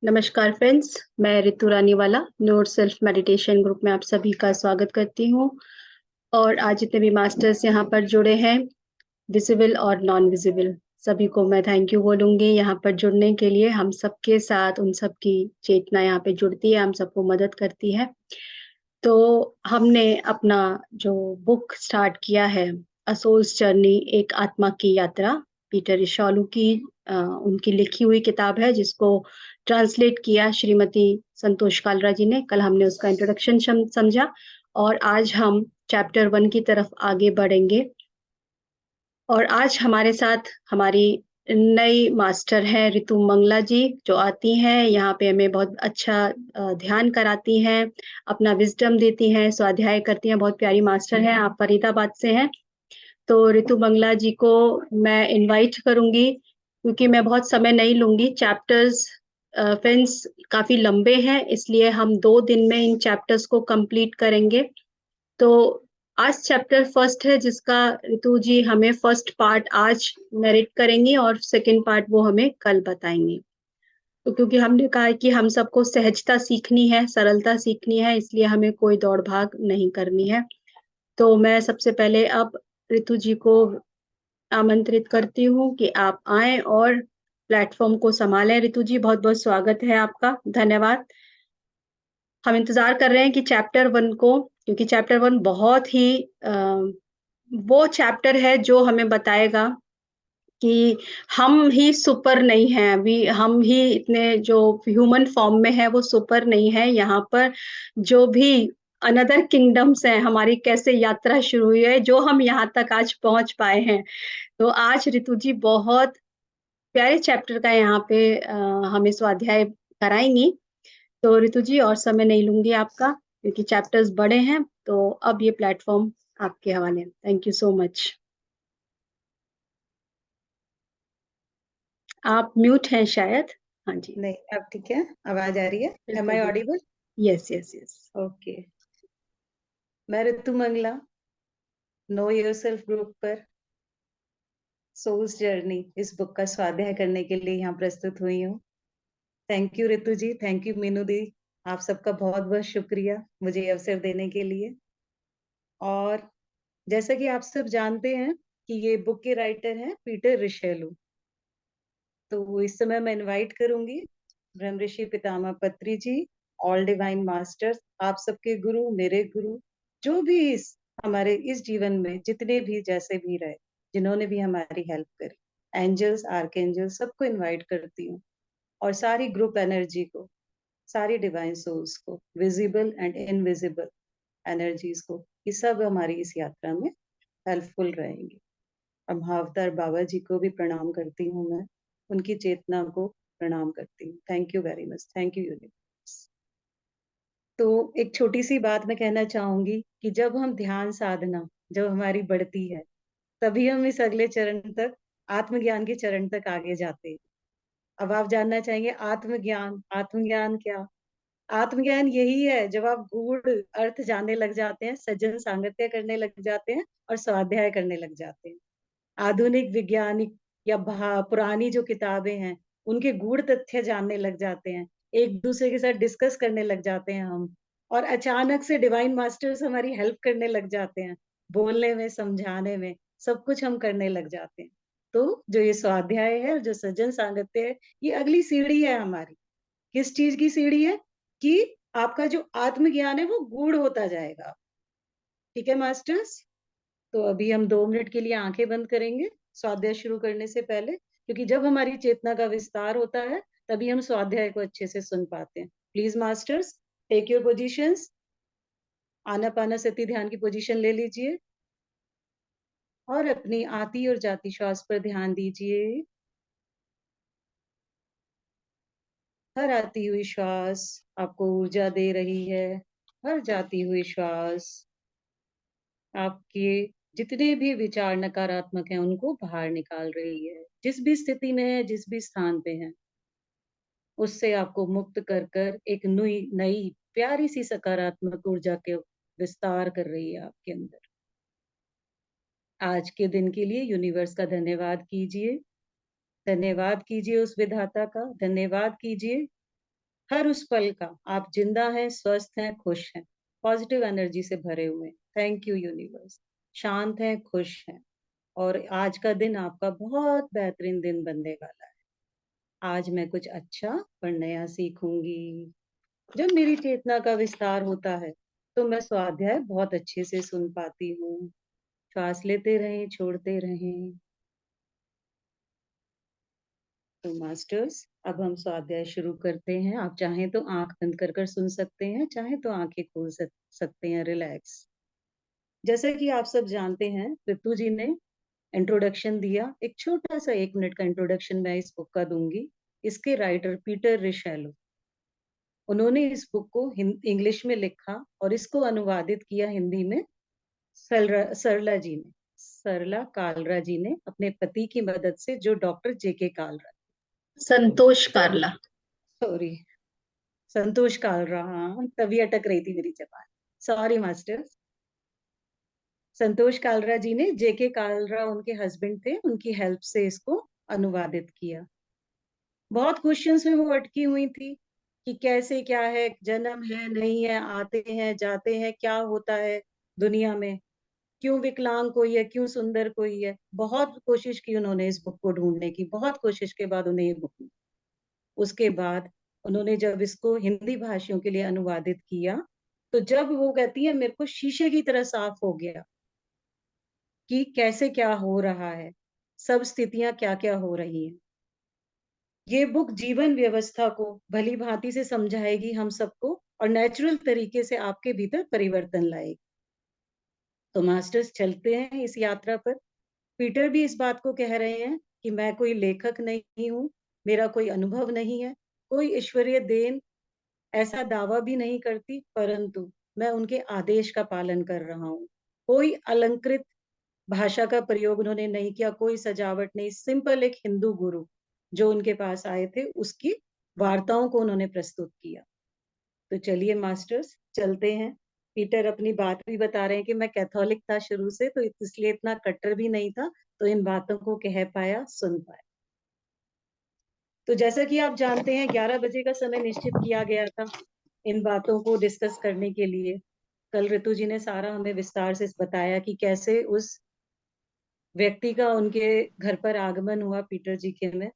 नमस्कार फ्रेंड्स, मैं रितु रानीवाला नोट सेल्फ मेडिटेशन ग्रुप में आप सभी का स्वागत करती हूँ। और आज जितने भी मास्टर्स यहाँ पर जुड़े हैं, विजिबल और नॉन विजिबल, सभी को मैं थैंक यू बोलूँगी यहाँ पर जुड़ने के लिए। हम सबके साथ उन सब की चेतना यहाँ पे जुड़ती है, हम सबको मदद करती है। तो हमने अपना जो बुक स्टार्ट किया है, अ सोल्स जर्नी एक आत्मा की यात्रा, पीटर इशालू की उनकी लिखी हुई किताब है जिसको ट्रांसलेट किया श्रीमती संतोष कालरा जी ने। कल हमने उसका इंट्रोडक्शन समझा और आज हम चैप्टर 1 की तरफ आगे बढ़ेंगे। और आज हमारे साथ हमारी नई मास्टर हैं ऋतु मंगला जी, जो आती हैं यहाँ पे हमें बहुत अच्छा ध्यान कराती हैं, अपना विज़डम देती हैं, स्वाध्याय करती हैं, बहुत प्यारी मास्टर हैं। आप फरीदाबाद से हैं, तो ऋतु मंगला जी को मैं इनवाइट करूँगी क्योंकि मैं बहुत समय नहीं लूँगी। चैप्टर्स फ्रेंड्स काफ़ी लंबे हैं, इसलिए हम 2 दिन में इन चैप्टर्स को कंप्लीट करेंगे। तो आज चैप्टर फर्स्ट है जिसका ऋतु जी हमें फर्स्ट पार्ट आज नरेट करेंगी और सेकंड पार्ट वो हमें कल बताएँगी। तो क्योंकि हमने कहा है कि हम सबको सहजता सीखनी है, सरलता सीखनी है, इसलिए हमें कोई दौड़-भाग नहीं करनी है। तो मैं सबसे पहले अब ऋतु जी को आमंत्रित करती हूँ कि आप आएँ और प्लेटफ़ॉर्म को सँभालें। ऋतु जी, बहुत-बहुत स्वागत है आपका, धन्यवाद। हम इंतज़ार कर रहे हैं कि चैप्टर 1 को, क्योंकि चैप्टर 1 बहुत ही वो चैप्टर है जो हमें बताएगा कि हम ही सुपर नहीं हैं, अभी हम ही इतने जो ह्यूमन फ़ॉर्म में है वो सुपर नहीं है, यहाँ पर जो भी अनदर किंगडम्स हैं, हमारी कैसे यात्रा शुरू हुई है, जो हम यहाँ तक आज पहुँच पाए हैं। तो आज ऋतु जी बहुत प्यारे चैप्टर का यहाँ पे हमें स्वाध्याय कराएँगी। तो ऋतु जी और समय नहीं लूँगी आपका क्योंकि चैप्टर्स बड़े हैं, तो अब ये प्लेटफ़ॉर्म आपके हवाले है। Thank you so much. आप म्यूट हैं शायद? हाँ जी, नहीं, अब ठीक है। आवाज आ रही है? एम बिल्कुल, आई बिल्कुल। Audible? Yes, yes, yes. Okay. मैं Ritu Mangla know yourself group पर सोल्स जर्नी इस बुक का स्वाध्याय करने के लिए यहाँ प्रस्तुत हुई हूँ। Thank you Ritu ji, thank you Meenu दी। आप सबका बहुत बहुत शुक्रिया मुझे ये अवसर देने के लिए। और जैसा कि आप सब जानते हैं कि ये बुक के राइटर हैं पीटर रिशेलू। तो इस समय मैं इनवाइट करूंगी ब्रह्म ऋषि पितामह पत्री जी, ऑल डिवाइन मास्टर्स, आप सबके गुरु, मेरे गुरु, जो भी हमारे इस जीवन में जितने भी जैसे भी रहे, जिन्होंने भी हमारी हेल्प करी, एंजल्स, आर्कएंजल्स, सबको इनवाइट करती हूँ। और सारी ग्रुप एनर्जी को, सारी डिवाइन सोल्स को, विजिबल एंड इनविजिबल एनर्जीज को, ये सब हमारी इस यात्रा में हेल्पफुल रहेंगे। और महाअवतार बाबा जी को भी प्रणाम करती हूँ मैं, उनकी चेतना को प्रणाम करती हूँ। Thank you very much, thank you universe. तो एक छोटी सी बात मैं कहना चाहूंगी कि जब हम ध्यान साधना जब हमारी बढ़ती है, तभी हम इस अगले चरण तक, आत्मज्ञान के चरण तक आगे जाते हैं। अब आप जानना चाहेंगे आत्मज्ञान, आत्मज्ञान क्या? आत्मज्ञान यही है जब आप गूढ़ अर्थ जानने लग जाते हैं, सज्जन सांगत्य करने लग जाते हैं और स्वाध्याय करने लग जाते हैं। आधुनिक वैज्ञानिक या पुरानी जो किताबें हैं, उनके गूढ़ तथ्य जानने लग जाते हैं, एक दूसरे के साथ डिस्कस करने लग जाते हैं हम, और अचानक से डिवाइन मास्टर्स हमारी हेल्प करने लग जाते हैं, बोलने में, समझाने में, सब कुछ हम करने लग जाते हैं। तो जो ये स्वाध्याय है, जो सज्जन सांगत्य है, ये अगली सीढ़ी है हमारी। किस चीज की सीढ़ी है? कि आपका जो आत्मज्ञान है वो गूढ़ होता जाएगा। ठीक है मास्टर्स? तो अभी हम 2 मिनट के लिए आंखें बंद करेंगे स्वाध्याय शुरू करने से पहले, क्योंकि जब हमारी चेतना का विस्तार होता है तभी हम स्वाध्याय को अच्छे से सुन पाते हैं। Please masters, take your positions. Anapanasati ध्यान की पोजीशन ले लीजिए और अपनी आती और जाती श्वास पर ध्यान दीजिए। हर आती हुई श्वास आपको ऊर्जा दे रही है, हर जाती हुई श्वास आपके जितने भी विचार नकारात्मक हैं उनको बाहर निकाल रही है। जिस भी स्थिति में है, जिस भी स्थान पे है, उससे आपको मुक्त कर कर एक नई नई प्यारी सी सकारात्मक ऊर्जा के विस्तार कर रही है आपके अंदर। आज के दिन के लिए यूनिवर्स का धन्यवाद कीजिए, धन्यवाद कीजिए उस विधाता का, धन्यवाद कीजिए हर उस पल का आप जिंदा हैं, स्वस्थ हैं, खुश हैं, पॉजिटिव एनर्जी से भरे हुए हैं। Thank you universe. शांत हैं, खुश हैं, और आज का दिन आपका बहुत बेहतरीन दिन बनने वाला है। आज मैं कुछ अच्छा और नया सीखूंगी। जब मेरी चेतना का विस्तार होता है तो मैं स्वाध्याय बहुत अच्छे से सुन पाती हूँ। श्वास लेते रहें, छोड़ते रहें। तो मास्टर्स, अब हम स्वाध्याय शुरू करते हैं। आप चाहें तो आंख बंद कर कर सुन सकते हैं, चाहे तो आंखें खोल सकते हैं। रिलैक्स। जैसे कि आप सब जानते हैं, ऋतु जी ने इंट्रोडक्शन दिया। एक छोटा सा 1 मिनट का इंट्रोडक्शन मैं इस बुक का दूंगी। इसके राइटर पीटर रिशेलो, उन्होंने इस बुक को इंग्लिश में लिखा और इसको अनुवादित किया हिंदी में सरला कालरा जी ने अपने पति की मदद से, जो डॉक्टर जेके कालरा, संतोष कारला। सॉरी, संतोष कालरा, हाँ तभी अटक रही थी मेरी जबान, सॉरी मास्टर। संतोष कालरा जी ने, जेके कालरा उनके हस्बैंड थे, उनकी हेल्प से इसको अनुवादित किया। बहुत क्वेश्चंस में वो अटकी हुई थी कि कैसे, क्या है, जन्म है नहीं है, आते हैं जाते हैं, क्या होता है दुनिया में, क्यों विकलांग कोई है, क्यों सुंदर कोई है। बहुत कोशिश की उन्होंने इस बुक को ढूंढने की, बहुत कोशिश के बाद उन्हें ये बुक मिली। उसके बाद उन्होंने जब इसको हिंदी भाषियों के लिए अनुवादित किया, तो जब वो कहती है मेरे को शीशे की तरह साफ हो गया कि कैसे क्या हो रहा है, सब स्थितियां क्या क्या हो रही हैं। ये बुक जीवन व्यवस्था को भली भांति से समझाएगी हम सबको, और नेचुरल तरीके से आपके भीतर परिवर्तन लाएगी। तो मास्टर्स, चलते हैं इस यात्रा पर। पीटर भी इस बात को कह रहे हैं कि मैं कोई लेखक नहीं हूँ, मेरा कोई अनुभव नहीं है, कोई ईश्वरीय देन, ऐसा दावा भी नहीं करती, परंतु मैं उनके आदेश का पालन कर रहा हूँ। कोई अलंकृत भाषा का प्रयोग उन्होंने नहीं किया, कोई सजावट नहीं। सिंपल एक हिंदू गुरु जो उनके पास आए थे, उसकी वार्ताओं को उन्होंने प्रस्तुत किया। तो चलिए मास्टर्स, चलते हैं। पीटर अपनी बात भी बता रहे हैं कि मैं कैथोलिक था शुरू से, तो इसलिए इतना कट्टर भी नहीं था, तो इन बातों को कह पाया, सुन पाया। तो जैसा कि आप जानते हैं, 11 बजे का समय निश्चित किया गया था इन बातों को डिस्कस करने के लिए। कल ऋतु जी ने सारा हमें विस्तार से बताया कि कैसे उस व्यक्ति का उनके घर पर आगमन हुआ, पीटर जी के में,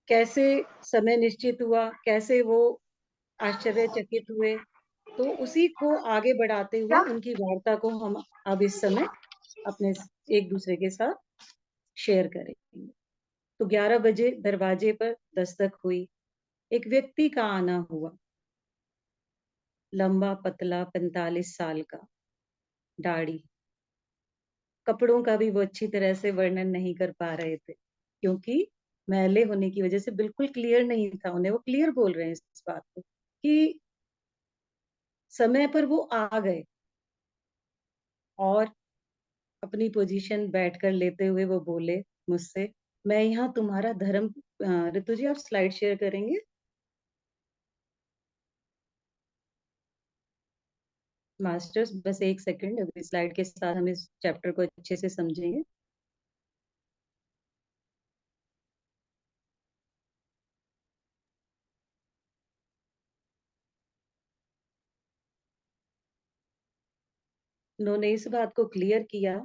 कैसे समय निश्चित हुआ, कैसे वो आश्चर्यचकित हुए। तो उसी को आगे बढ़ाते हुए उनकी वार्ता को हम अब इस समय अपने एक दूसरे के साथ शेयर करेंगे। तो 11 बजे दरवाजे पर दस्तक हुई। एक व्यक्ति का आना हुआ, लंबा पतला, 45 साल का, दाढ़ी, कपड़ों का भी वो अच्छी तरह से वर्णन नहीं कर पा रहे थे, क्योंकि मैले होने की वजह से बिल्कुल क्लियर नहीं था उन्हें। वो क्लियर बोल रहे हैं इस बात को कि समय पर वो आ गए, और अपनी पोजीशन बैठकर लेते हुए वो बोले मुझसे, मैं यहाँ तुम्हारा धर्म, ऋतु जी आप स्लाइड शेयर करेंगे? मास्टर्स, बस 1 सेकंड, अभी स्लाइड के साथ हम इस चैप्टर को अच्छे से समझेंगे। उन्होंने इस बात को क्लियर किया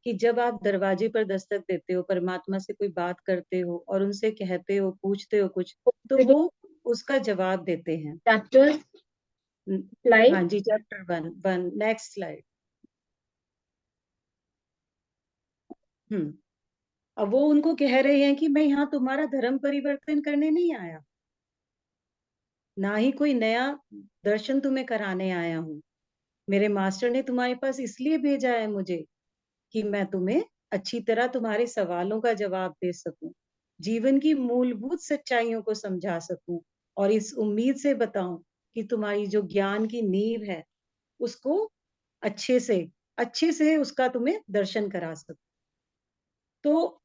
कि जब आप दरवाजे पर दस्तक देते हो, परमात्मा से कोई बात करते हो और उनसे कहते हो, पूछते हो कुछ, तो वो उसका जवाब देते हैं। चैप्टर हाँ स्लाइड। जी, चैप्टर 1 नेक्स्ट स्लाइड। अब वो उनको कह रहे हैं कि मैं यहाँ तुम्हारा धर्म परिवर्तन करने नहीं आया, ना ही कोई नया दर्शन तुम्हें कराने आया हूँ। मेरे मास्टर ने तुम्हारे पास इसलिए भेजा है मुझे कि मैं तुम्हें अच्छी तरह तुम्हारे सवालों का जवाब दे सकूं, जीवन की मूलभूत सच्चाइयों को समझा सकूं, और इस उम्मीद से बताऊं कि तुम्हारी जो ज्ञान की नींव है, उसको अच्छे से उसका तुम्हें दर्शन करा सकूं। तो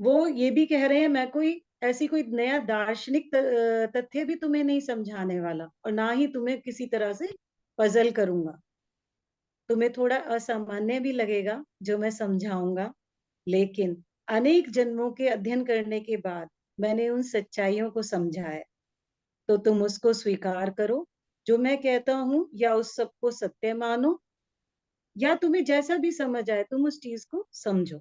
वो ये भी कह रहे हैं, मैं कोई ऐसी कोई नया दार्शनिक तथ्य भी तुम्हें नहीं समझाने वाला, और ना ही तुम्हें किसी तरह से पजल करूंगा। तुम्हें थोड़ा असामान्य भी लगेगा जो मैं समझाऊंगा, लेकिन अनेक जन्मों के अध्ययन करने के बाद मैंने उन सच्चाइयों को समझा है। तो तुम उसको स्वीकार करो, जो मैं कहता हूँ, या उस सबको सत्य मानो, या तुम्हें जैसा भी समझ आए तुम उस चीज को समझो।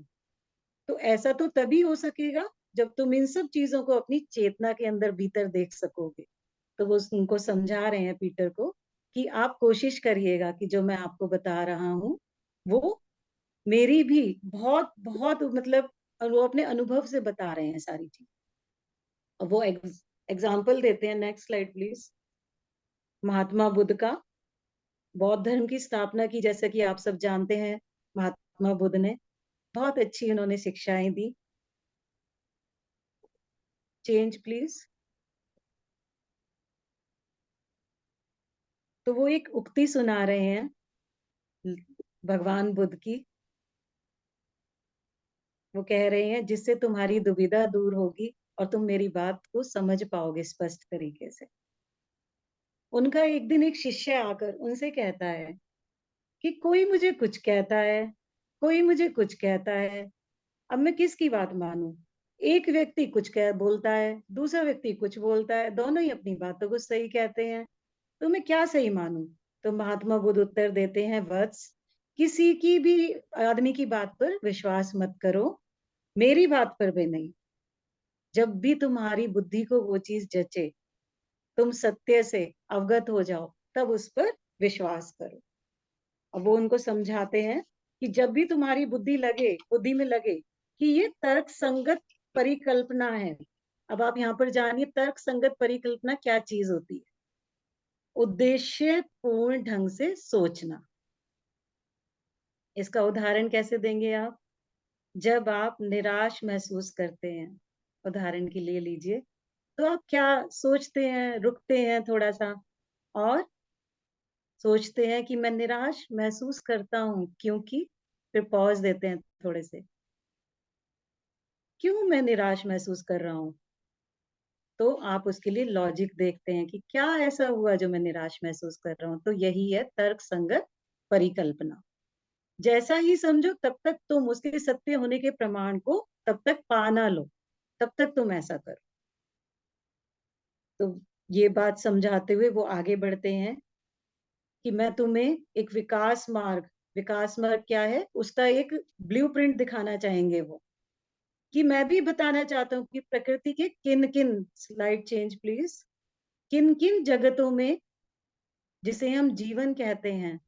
तो ऐसा तो तभी हो सकेगा जब तुम इन सब चीजों को अपनी चेतना के अंदर भीतर देख सकोगे। तो वो उनको समझा रहे हैं पीटर को कि आप कोशिश करिएगा कि जो मैं आपको बता रहा हूँ वो मेरी भी बहुत बहुत मतलब, वो अपने अनुभव से बता रहे हैं सारी चीज। वो एग्जाम्पल देते हैं, next slide please. Mahatma Buddha का, बौद्ध धर्म की स्थापना की, जैसा कि आप सब जानते हैं, महात्मा बुद्ध ने बहुत अच्छी उन्होंने शिक्षाएं दी। Change please. तो वो एक उक्ति सुना रहे हैं भगवान बुद्ध की। वो कह रहे हैं, जिससे तुम्हारी दुविधा दूर होगी और तुम मेरी बात को समझ पाओगे स्पष्ट तरीके से। उनका एक दिन एक शिष्य आकर उनसे कहता है कि कोई मुझे कुछ कहता है, कोई मुझे कुछ कहता है, अब मैं किसकी बात मानूं? एक व्यक्ति कुछ कह बोलता है, दूसरा व्यक्ति कुछ बोलता है, दोनों ही अपनी बातों को सही कहते हैं, तो मैं क्या सही मानूं? तो महात्मा बुद्ध उत्तर देते हैं, वत्स, किसी की भी आदमी की बात पर विश्वास मत करो, मेरी बात पर भी नहीं। जब भी तुम्हारी बुद्धि को वो चीज जचे, तुम सत्य से अवगत हो जाओ, तब उस पर विश्वास करो। अब वो उनको समझाते हैं कि जब भी तुम्हारी बुद्धि में लगे कि ये तर्क संगत परिकल्पना है। अब आप यहाँ पर जानिए तर्क संगत परिकल्पना क्या चीज होती है। उद्देश्य पूर्ण ढंग से सोचना। इसका उदाहरण कैसे देंगे आप? जब आप निराश महसूस करते हैं, उदाहरण के लिए लीजिए, तो आप क्या सोचते हैं? रुकते हैं थोड़ा सा और सोचते हैं कि मैं निराश महसूस करता हूँ क्योंकि, फिर पॉज देते हैं थोड़े से, क्यों मैं निराश महसूस कर रहा हूँ? तो आप उसके लिए लॉजिक देखते हैं कि क्या ऐसा हुआ जो मैं निराश महसूस कर रहा हूँ। तो यही है तर्क संगत परिकल्पना। जैसा ही समझो तब तक तुम उसके सत्य होने के प्रमाण को तब तक पा ना लो, तब तक तुम ऐसा करो। तो ये बात समझाते हुए वो आगे बढ़ते हैं कि मैं तुम्हें एक विकास मार्ग क्या है उसका एक ब्लूप्रिंट दिखाना चाहेंगे वो, कि मैं भी बताना चाहता हूँ कि प्रकृति के किन किन, स्लाइड चेंज प्लीज, किन किन जगतों में, जिसे हम जीवन कहते हैं,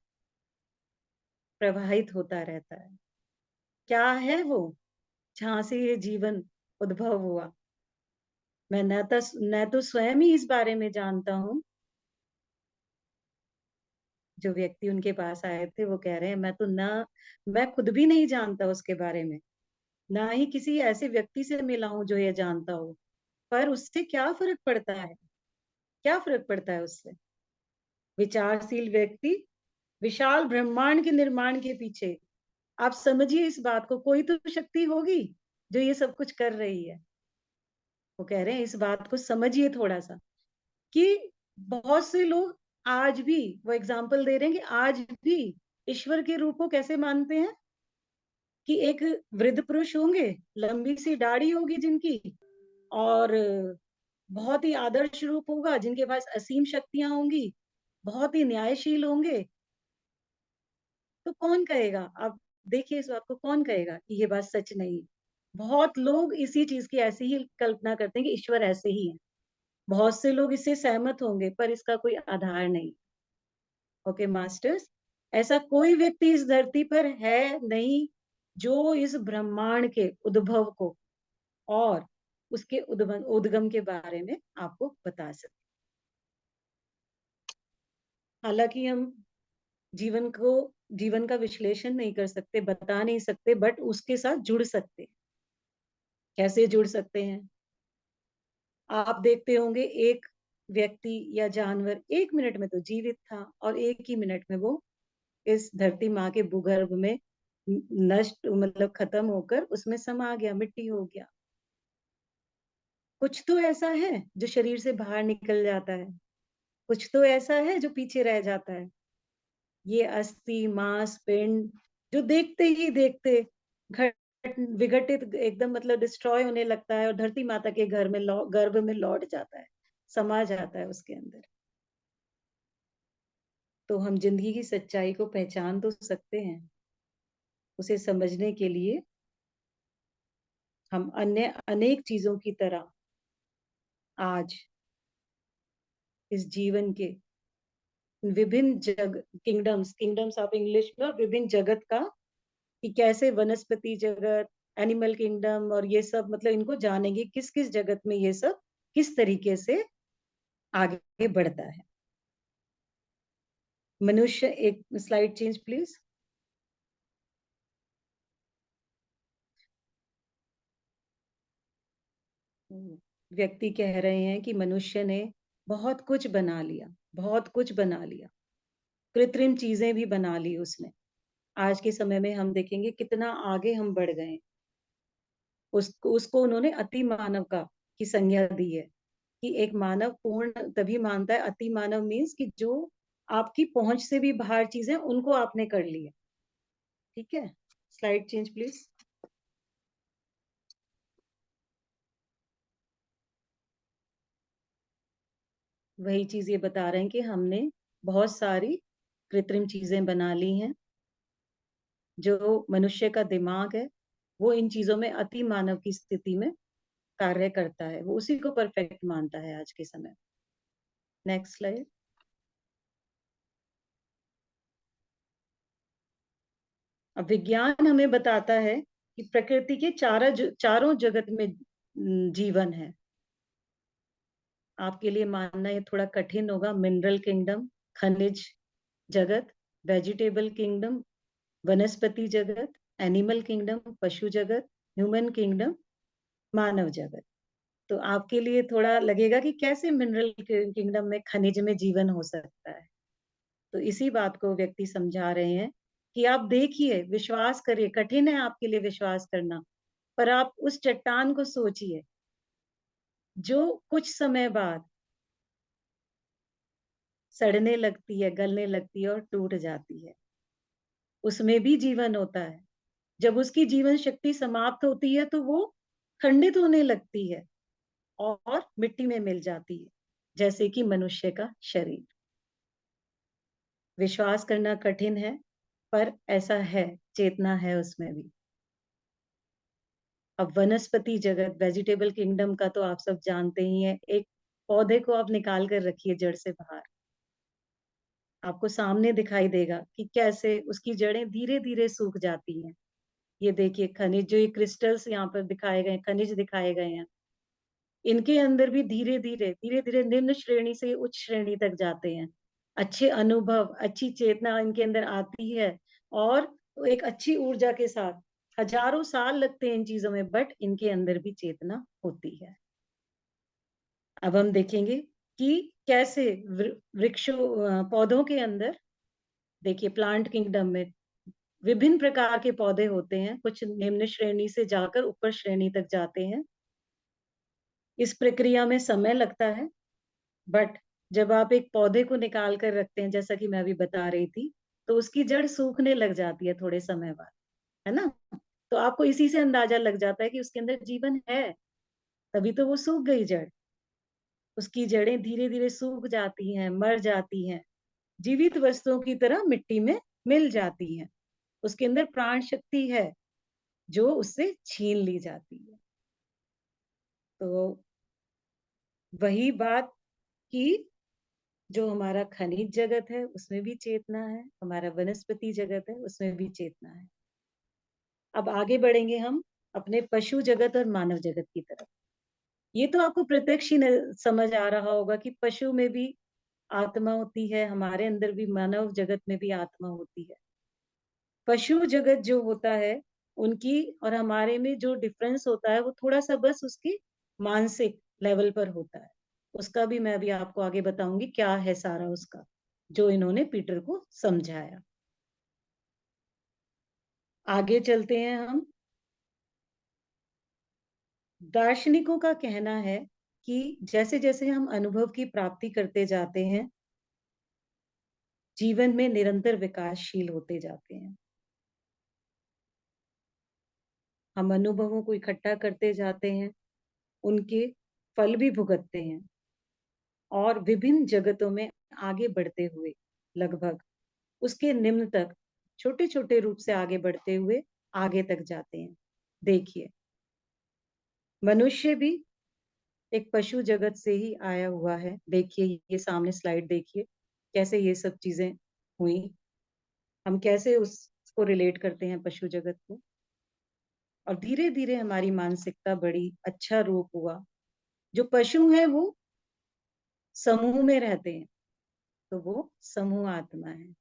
प्रवाहित होता रहता है। क्या है वो जहां से ये जीवन उद्भव हुआ? मैं न तो स्वयं ही इस बारे में जानता हूँ। जो व्यक्ति उनके पास आए थे वो कह रहे हैं, मैं खुद भी नहीं जानता उसके बारे में, ना ही किसी ऐसे व्यक्ति से मिला हूं जो ये जानता हो। पर उससे क्या फर्क पड़ता है? क्या फर्क पड़ता है उससे? विचारशील व्यक्ति विशाल ब्रह्मांड के निर्माण के पीछे, आप समझिए इस बात को, कोई तो शक्ति होगी जो ये सब कुछ कर रही है। वो कह रहे हैं इस बात को समझिए थोड़ा सा, कि बहुत से लोग आज भी, वो एग्जाम्पल दे रहे हैं कि आज भी ईश्वर के रूप को कैसे मानते हैं, कि एक वृद्ध पुरुष होंगे, लंबी सी दाढ़ी होगी जिनकी, और बहुत ही आदर्श रूप होगा, जिनके पास असीम शक्तियां होंगी, बहुत ही न्यायशील होंगे। तो कौन कहेगा, आप देखिए इस बात को, कौन कहेगा कि ये बात सच नहीं? बहुत लोग इसी चीज की ऐसी ही कल्पना करते हैं कि ईश्वर ऐसे ही है। बहुत से लोग इससे सहमत होंगे, पर इसका कोई आधार नहीं। ओके मास्टर्स, ऐसा कोई व्यक्ति इस धरती पर है नहीं जो इस ब्रह्मांड के उद्भव को और उसके उद्गम के बारे में आपको बता सके। हालांकि हम जीवन को जीवन का विश्लेषण नहीं कर सकते, बता नहीं सकते, बट उसके साथ जुड़ सकते। कैसे जुड़ सकते हैं? आप देखते होंगे एक व्यक्ति या जानवर 1 मिनट में तो जीवित था, और 1 ही मिनट में वो इस धरती माँ के भूगर्भ में नष्ट, मतलब खत्म होकर उसमें समा गया, मिट्टी हो गया। कुछ तो ऐसा है जो शरीर से बाहर निकल जाता है, कुछ तो ऐसा है जो पीछे रह जाता है। ये अस्थि मांस पिंड जो देखते ही देखते घट विघटित एकदम, मतलब डिस्ट्रॉय होने लगता है और धरती माता के घर में गर्भ में लौट जाता है। समा जाता है उसके अंदर। तो हम जिंदगी की सच्चाई को पहचान तो सकते हैं। उसे समझने के लिए हम अन्य अनेक चीजों की तरह आज इस जीवन के विभिन्न किंगडम्स, किंगडम्स ऑफ इंग्लिश में, और विभिन्न जगत का, कि कैसे वनस्पति जगत, एनिमल किंगडम और ये सब, मतलब इनको जानेंगे किस किस जगत में ये सब किस तरीके से आगे बढ़ता है। मनुष्य, एक स्लाइड चेंज प्लीज। व्यक्ति कह रहे हैं कि मनुष्य ने बहुत कुछ बना लिया, बहुत कुछ बना लिया, कृत्रिम चीजें भी बना ली उसने। आज के समय में हम देखेंगे कितना आगे हम बढ़ गए। उसको उन्होंने अति मानव का की संज्ञा दी है, कि एक मानव पूर्ण तभी मानता है। अति मानव मीन्स कि जो आपकी पहुंच से भी बाहर चीजें, उनको आपने कर लिया। ठीक है, स्लाइड चेंज प्लीज। वही चीज ये बता रहे हैं कि हमने बहुत सारी कृत्रिम चीजें बना ली हैं। जो मनुष्य का दिमाग है वो इन चीजों में अति मानव की स्थिति में कार्य करता है, वो उसी को परफेक्ट मानता है आज के समय। Next slide. अब विज्ञान हमें बताता है कि प्रकृति के चारों जगत में जीवन है। आपके लिए मानना ये थोड़ा कठिन होगा। मिनरल किंगडम, खनिज जगत, वेजिटेबल किंगडम, वनस्पति जगत, एनिमल किंगडम, पशु जगत, ह्यूमन किंगडम, मानव जगत। तो आपके लिए थोड़ा लगेगा कि कैसे मिनरल किंगडम में, खनिज में जीवन हो सकता है। तो इसी बात को व्यक्ति समझा रहे हैं कि आप देखिए, विश्वास करिए, कठिन है आपके लिए विश्वास करना, पर आप उस चट्टान को सोचिए जो कुछ समय बाद सड़ने लगती है, गलने लगती है और टूट जाती है। उसमें भी जीवन होता है। जब उसकी जीवन शक्ति समाप्त होती है तो वो खंडित होने लगती है और मिट्टी में मिल जाती है, जैसे कि मनुष्य का शरीर। विश्वास करना कठिन है, पर ऐसा है, चेतना है उसमें भी। अब वनस्पति जगत, वेजिटेबल किंगडम का तो आप सब जानते ही हैं। एक पौधे को आप निकाल कर रखिए जड़ से बाहर, आपको सामने दिखाई देगा कि कैसे उसकी जड़ें धीरे धीरे सूख जाती हैं। ये देखिए खनिज, जो ये क्रिस्टल्स यहाँ पर दिखाए गए, खनिज दिखाए गए हैं, इनके अंदर भी धीरे धीरे धीरे धीरे निम्न श्रेणी से उच्च श्रेणी तक जाते हैं। अच्छे अनुभव, अच्छी चेतना इनके अंदर आती है, और एक अच्छी ऊर्जा के साथ हजारों साल लगते हैं इन चीजों में, बट इनके अंदर भी चेतना होती है। अब हम देखेंगे कि कैसे वृक्षों, पौधों के अंदर, देखिए प्लांट किंगडम में विभिन्न प्रकार के पौधे होते हैं। कुछ निम्न श्रेणी से जाकर ऊपर श्रेणी तक जाते हैं। इस प्रक्रिया में समय लगता है, बट जब आप एक पौधे को निकाल कर रखते हैं, जैसा कि मैं अभी बता रही थी, तो उसकी जड़ सूखने लग जाती है थोड़े समय बाद, है ना। तो आपको इसी से अंदाजा लग जाता है कि उसके अंदर जीवन है, तभी तो वो सूख गई जड़। उसकी जड़ें धीरे धीरे सूख जाती हैं, मर जाती हैं, जीवित वस्तुओं की तरह मिट्टी में मिल जाती हैं। उसके अंदर प्राण शक्ति है जो उससे छीन ली जाती है। तो वही बात कि जो हमारा खनिज जगत है उसमें भी चेतना है, हमारा वनस्पति जगत है उसमें भी चेतना है। अब आगे बढ़ेंगे हम अपने पशु जगत और मानव जगत की तरफ। ये तो आपको प्रत्यक्ष ही समझ आ रहा होगा कि पशु में भी आत्मा होती है, हमारे अंदर भी, मानव जगत में भी आत्मा होती है। पशु जगत जो होता है, उनकी और हमारे में जो डिफरेंस होता है वो थोड़ा सा बस उसकी मानसिक लेवल पर होता है। उसका भी मैं अभी आपको आगे बताऊंगी क्या है सारा उसका, जो इन्होंने पीटर को समझाया। आगे चलते हैं हम। दार्शनिकों का कहना है कि जैसे जैसे हम अनुभव की प्राप्ति करते जाते हैं, जीवन में निरंतर विकासशील होते जाते हैं। हम अनुभवों को इकट्ठा करते जाते हैं, उनके फल भी भुगतते हैं। और विभिन्न जगतों में आगे बढ़ते हुए लगभग उसके निम्न तक छोटे छोटे रूप से आगे बढ़ते हुए आगे तक जाते हैं। देखिए, मनुष्य भी एक पशु जगत से ही आया हुआ है। देखिए, ये सामने स्लाइड देखिए, कैसे ये सब चीजें हुई, हम कैसे उसको रिलेट करते हैं पशु जगत को। और धीरे धीरे हमारी मानसिकता बड़ी अच्छा रूप हुआ। जो पशु है वो समूह में रहते हैं, तो वो समूह आत्मा है,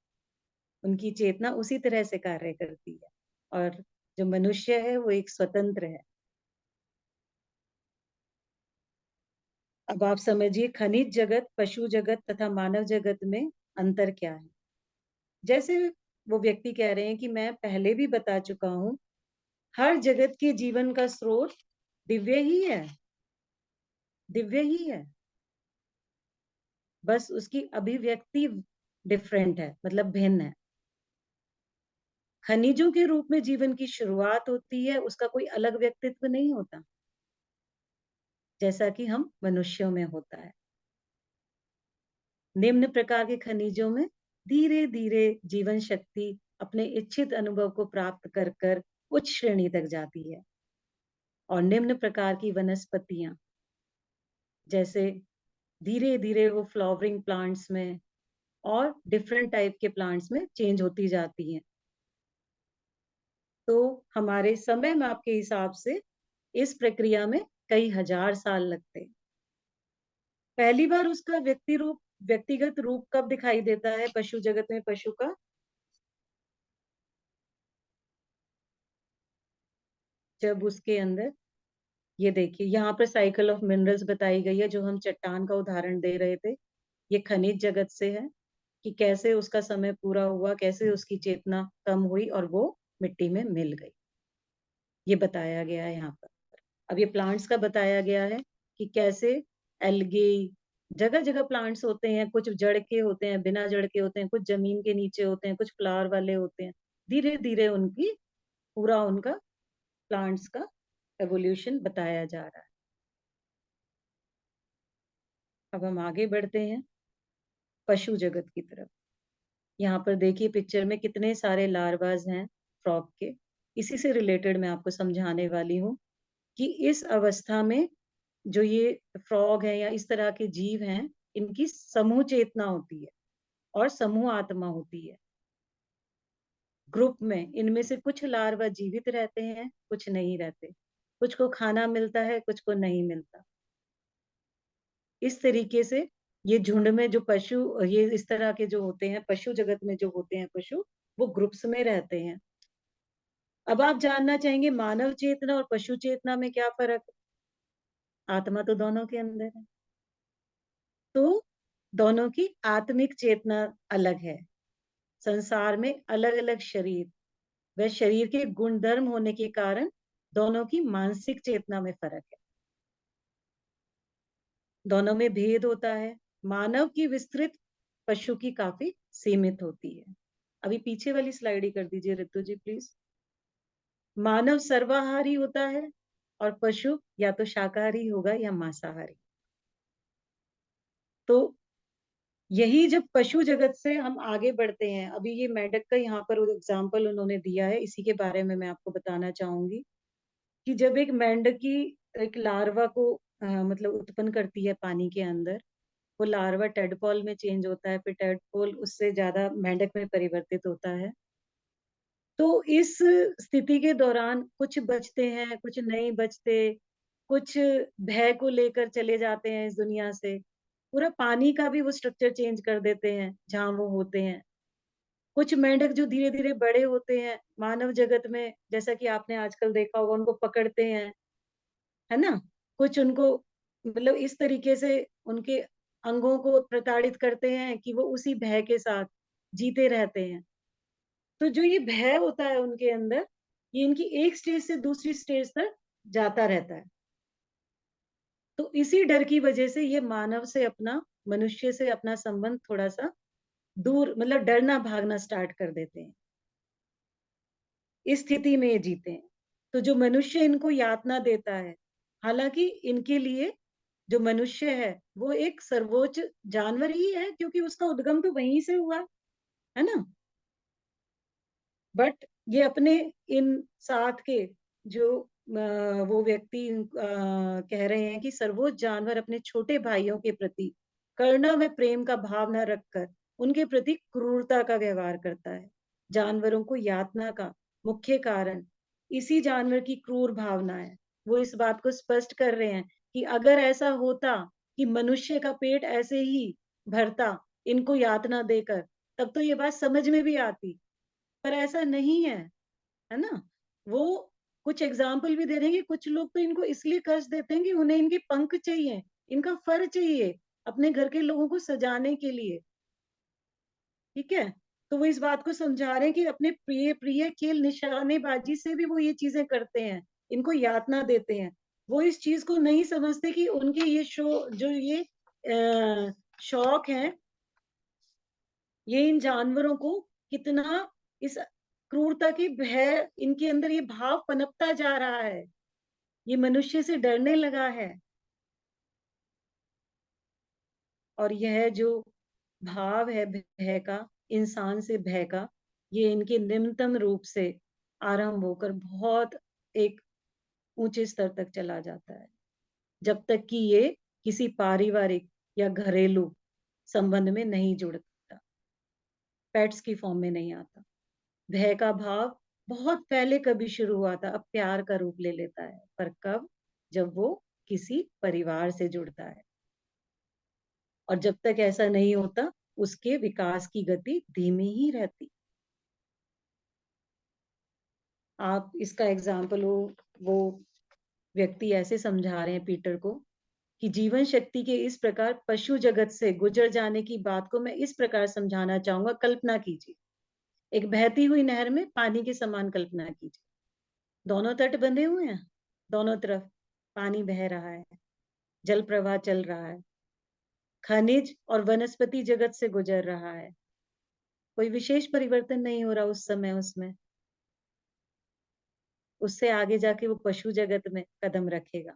उनकी चेतना उसी तरह से कार्य करती है। और जो मनुष्य है वो एक स्वतंत्र है। अब आप समझिए, खनिज जगत, पशु जगत तथा मानव जगत में अंतर क्या है। जैसे वो व्यक्ति कह रहे हैं कि मैं पहले भी बता चुका हूं, हर जगत के जीवन का स्रोत दिव्य ही है, दिव्य ही है, बस उसकी अभिव्यक्ति डिफरेंट है, मतलब भिन्न है। खनिजों के रूप में जीवन की शुरुआत होती है, उसका कोई अलग व्यक्तित्व नहीं होता, जैसा कि हम मनुष्यों में होता है। निम्न प्रकार के खनिजों में धीरे धीरे जीवन शक्ति अपने इच्छित अनुभव को प्राप्त कर कर उच्च श्रेणी तक जाती है। और निम्न प्रकार की वनस्पतियां जैसे धीरे धीरे वो फ्लावरिंग प्लांट्स में और डिफरेंट टाइप के प्लांट्स में चेंज होती जाती हैं। तो हमारे समय माप के हिसाब से इस प्रक्रिया में कई हजार साल लगते हैं। पहली बार उसका व्यक्तिगत रूप कब दिखाई देता है पशु जगत में पशु का? जब उसके अंदर, ये देखिए यहाँ पर साइकिल ऑफ मिनरल्स बताई गई है, जो हम चट्टान का उदाहरण दे रहे थे। ये खनिज जगत से है कि कैसे उसका समय पूरा हुआ, कैसे उसकी चेतना कम हुई और वो मिट्टी में मिल गई, ये बताया गया है यहाँ पर। अब ये प्लांट्स का बताया गया है कि कैसे एल्गे, जगह जगह प्लांट्स होते हैं, कुछ जड़ के होते हैं, बिना जड़ के होते हैं, कुछ जमीन के नीचे होते हैं, कुछ फ्लावर वाले होते हैं। धीरे धीरे उनकी पूरा उनका प्लांट्स का एवोल्यूशन बताया जा रहा है। अब हम आगे बढ़ते हैं पशु जगत की तरफ। यहाँ पर देखिए पिक्चर में कितने सारे लार्वाज हैं फ्रॉग के। इसी से रिलेटेड मैं आपको समझाने वाली हूँ कि इस अवस्था में जो ये फ्रॉग है या इस तरह के जीव हैं, इनकी समूह चेतना होती है और समूह आत्मा होती है। ग्रुप में इनमें से कुछ लार्वा जीवित रहते हैं, कुछ नहीं रहते, कुछ को खाना मिलता है, कुछ को नहीं मिलता। इस तरीके से ये झुंड में जो पशु, ये इस तरह के जो होते हैं पशु जगत में, जो होते हैं पशु, वो ग्रुप्स में रहते हैं। अब आप जानना चाहेंगे मानव चेतना और पशु चेतना में क्या फर्क है? आत्मा तो दोनों के अंदर है, तो दोनों की आत्मिक चेतना अलग है। संसार में अलग अलग शरीर व शरीर के गुणधर्म होने के कारण दोनों की मानसिक चेतना में फर्क है, दोनों में भेद होता है। मानव की विस्तृत, पशु की काफी सीमित होती है। अभी पीछे वाली स्लाइड ही कर दीजिए ऋतु जी प्लीज। मानव सर्वाहारी होता है और पशु या तो शाकाहारी होगा या मांसाहारी। तो यही जब पशु जगत से हम आगे बढ़ते हैं, अभी ये मेंढक का यहाँ पर एग्जाम्पल उन्होंने दिया है, इसी के बारे में मैं आपको बताना चाहूंगी कि जब एक मेंढकी एक लार्वा को मतलब उत्पन्न करती है पानी के अंदर, वो लार्वा टेडपोल में चेंज होता है, फिर टेडपोल उससे ज्यादा मेंढक में परिवर्तित होता है। तो इस स्थिति के दौरान कुछ बचते हैं, कुछ नहीं बचते, कुछ भय को लेकर चले जाते हैं इस दुनिया से। पूरा पानी का भी वो स्ट्रक्चर चेंज कर देते हैं जहां वो होते हैं। कुछ मेंढक जो धीरे धीरे बड़े होते हैं मानव जगत में, जैसा कि आपने आजकल देखा होगा, उनको पकड़ते हैं, है ना। कुछ उनको मतलब इस तरीके से उनके अंगों को प्रताड़ित करते हैं कि वो उसी भय के साथ जीते रहते हैं। तो जो ये भय होता है उनके अंदर, ये इनकी एक स्टेज से दूसरी स्टेज तक जाता रहता है। तो इसी डर की वजह से ये मानव से अपना, मनुष्य से अपना संबंध थोड़ा सा दूर, मतलब डरना भागना स्टार्ट कर देते हैं। इस स्थिति में ये जीते हैं। तो जो मनुष्य इनको यातना देता है, हालांकि इनके लिए जो मनुष्य है वो एक सर्वोच्च जानवर ही है, क्योंकि उसका उद्गम तो वहीं से हुआ, है ना। बट ये अपने इन साथ के जो वो व्यक्ति कह रहे हैं कि सर्वोच्च जानवर अपने छोटे भाइयों के प्रति करुणा में प्रेम का भाव न रखकर उनके प्रति क्रूरता का व्यवहार करता है। जानवरों को यातना का मुख्य कारण इसी जानवर की क्रूर भावना है। वो इस बात को स्पष्ट कर रहे हैं कि अगर ऐसा होता कि मनुष्य का पेट ऐसे ही भरता इनको यातना देकर, तब तो ये बात समझ में भी आती, पर ऐसा नहीं है ना। वो कुछ एग्जाम्पल भी दे रहे हैं कि कुछ लोग तो इनको इसलिए कष्ट देते हैं कि उन्हें इनके पंख चाहिए, इनका फर चाहिए अपने घर के लोगों को सजाने के लिए। ठीक है, तो वो इस बात को समझा रहे हैं कि अपने प्रिय प्रिय खेल निशानेबाजी से भी वो ये चीजें करते हैं, इनको यातना देते हैं। वो इस चीज को नहीं समझते कि उनके ये जो ये शौक है, ये इन जानवरों को कितना इस क्रूरता की भय इनके अंदर ये भाव पनपता जा रहा है, ये मनुष्य से डरने लगा है। और यह जो भाव है भय का, इंसान से भय का, ये इनके निम्नतम रूप से आरंभ होकर बहुत एक ऊंचे स्तर तक चला जाता है, जब तक कि ये किसी पारिवारिक या घरेलू संबंध में नहीं जुड़ता, पेट्स की फॉर्म में नहीं आता। भय का भाव बहुत पहले कभी शुरू हुआ था, अब प्यार का रूप ले लेता है, पर कब? जब वो किसी परिवार से जुड़ता है। और जब तक ऐसा नहीं होता, उसके विकास की गति धीमी ही रहती। आप इसका एग्जाम्पल वो व्यक्ति ऐसे समझा रहे हैं पीटर को कि जीवन शक्ति के इस प्रकार पशु जगत से गुजर जाने की बात को मैं इस प्रकार समझाना चाहूंगा। कल्पना कीजिए, एक बहती हुई नहर में पानी के समान कल्पना कीजिए। दोनों तट बंधे हुए हैं, दोनों तरफ पानी बह रहा है, जल प्रवाह चल रहा है, खनिज और वनस्पति जगत से गुजर रहा है। कोई विशेष परिवर्तन नहीं हो रहा उस समय उसमें। उससे आगे जाके वो पशु जगत में कदम रखेगा,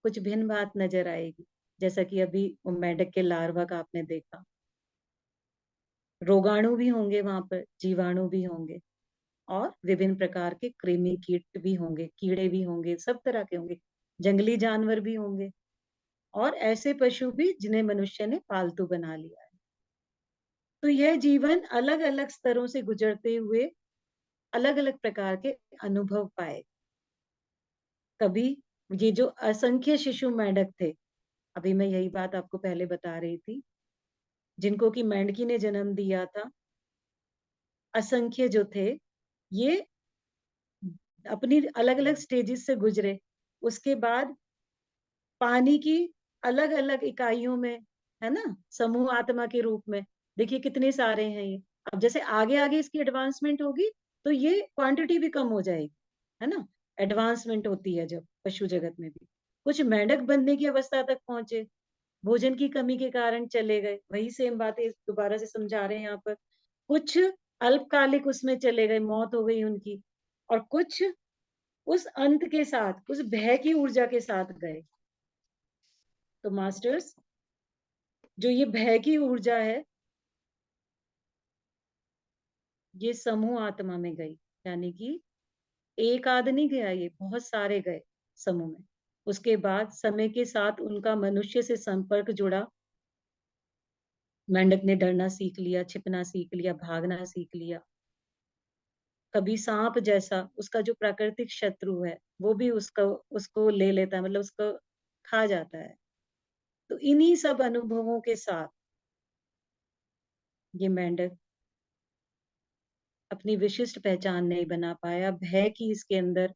कुछ भिन्न बात नजर आएगी। जैसा कि अभी वो मेंढक के लार्वा का आपने देखा, रोगाणु भी होंगे वहां पर, जीवाणु भी होंगे, और विभिन्न प्रकार के कृमि कीट भी होंगे, कीड़े भी होंगे, सब तरह के होंगे, जंगली जानवर भी होंगे, और ऐसे पशु भी जिन्हें मनुष्य ने पालतू बना लिया है। तो यह जीवन अलग अलग स्तरों से गुजरते हुए अलग अलग प्रकार के अनुभव पाए। कभी ये जो असंख्य शिशु मेंढक थे, अभी मैं यही बात आपको पहले बता रही थी, जिनको कि मेंढकी ने जन्म दिया था, असंख्य जो थे, ये अपनी अलग अलग स्टेजेस से गुजरे। उसके बाद पानी की अलग अलग इकाइयों में, है ना, समूह आत्मा के रूप में, देखिए कितने सारे हैं ये। अब जैसे आगे आगे इसकी एडवांसमेंट होगी तो ये क्वांटिटी भी कम हो जाएगी, है ना। एडवांसमेंट होती है जब पशु जगत में भी। कुछ मेंढक बनने की अवस्था तक पहुंचे, भोजन की कमी के कारण चले गए, वही सेम बातें दोबारा से समझा रहे हैं यहाँ पर। कुछ अल्पकालिक उसमें चले गए, मौत हो गई उनकी, और कुछ उस अंत के साथ, उस भय की ऊर्जा के साथ गए। तो मास्टर्स, जो ये भय की ऊर्जा है, ये समूह आत्मा में गई, यानी कि एक आध नहीं गया, ये बहुत सारे गए समूह में। उसके बाद समय के साथ उनका मनुष्य से संपर्क जुड़ा, मेंढक ने डरना सीख लिया, छिपना सीख लिया, भागना सीख लिया। कभी सांप जैसा उसका जो प्राकृतिक शत्रु है वो भी उसको उसको ले लेता है, मतलब उसको खा जाता है। तो इन्हीं सब अनुभवों के साथ ये मेंढक अपनी विशिष्ट पहचान नहीं बना पाया। भय की इसके अंदर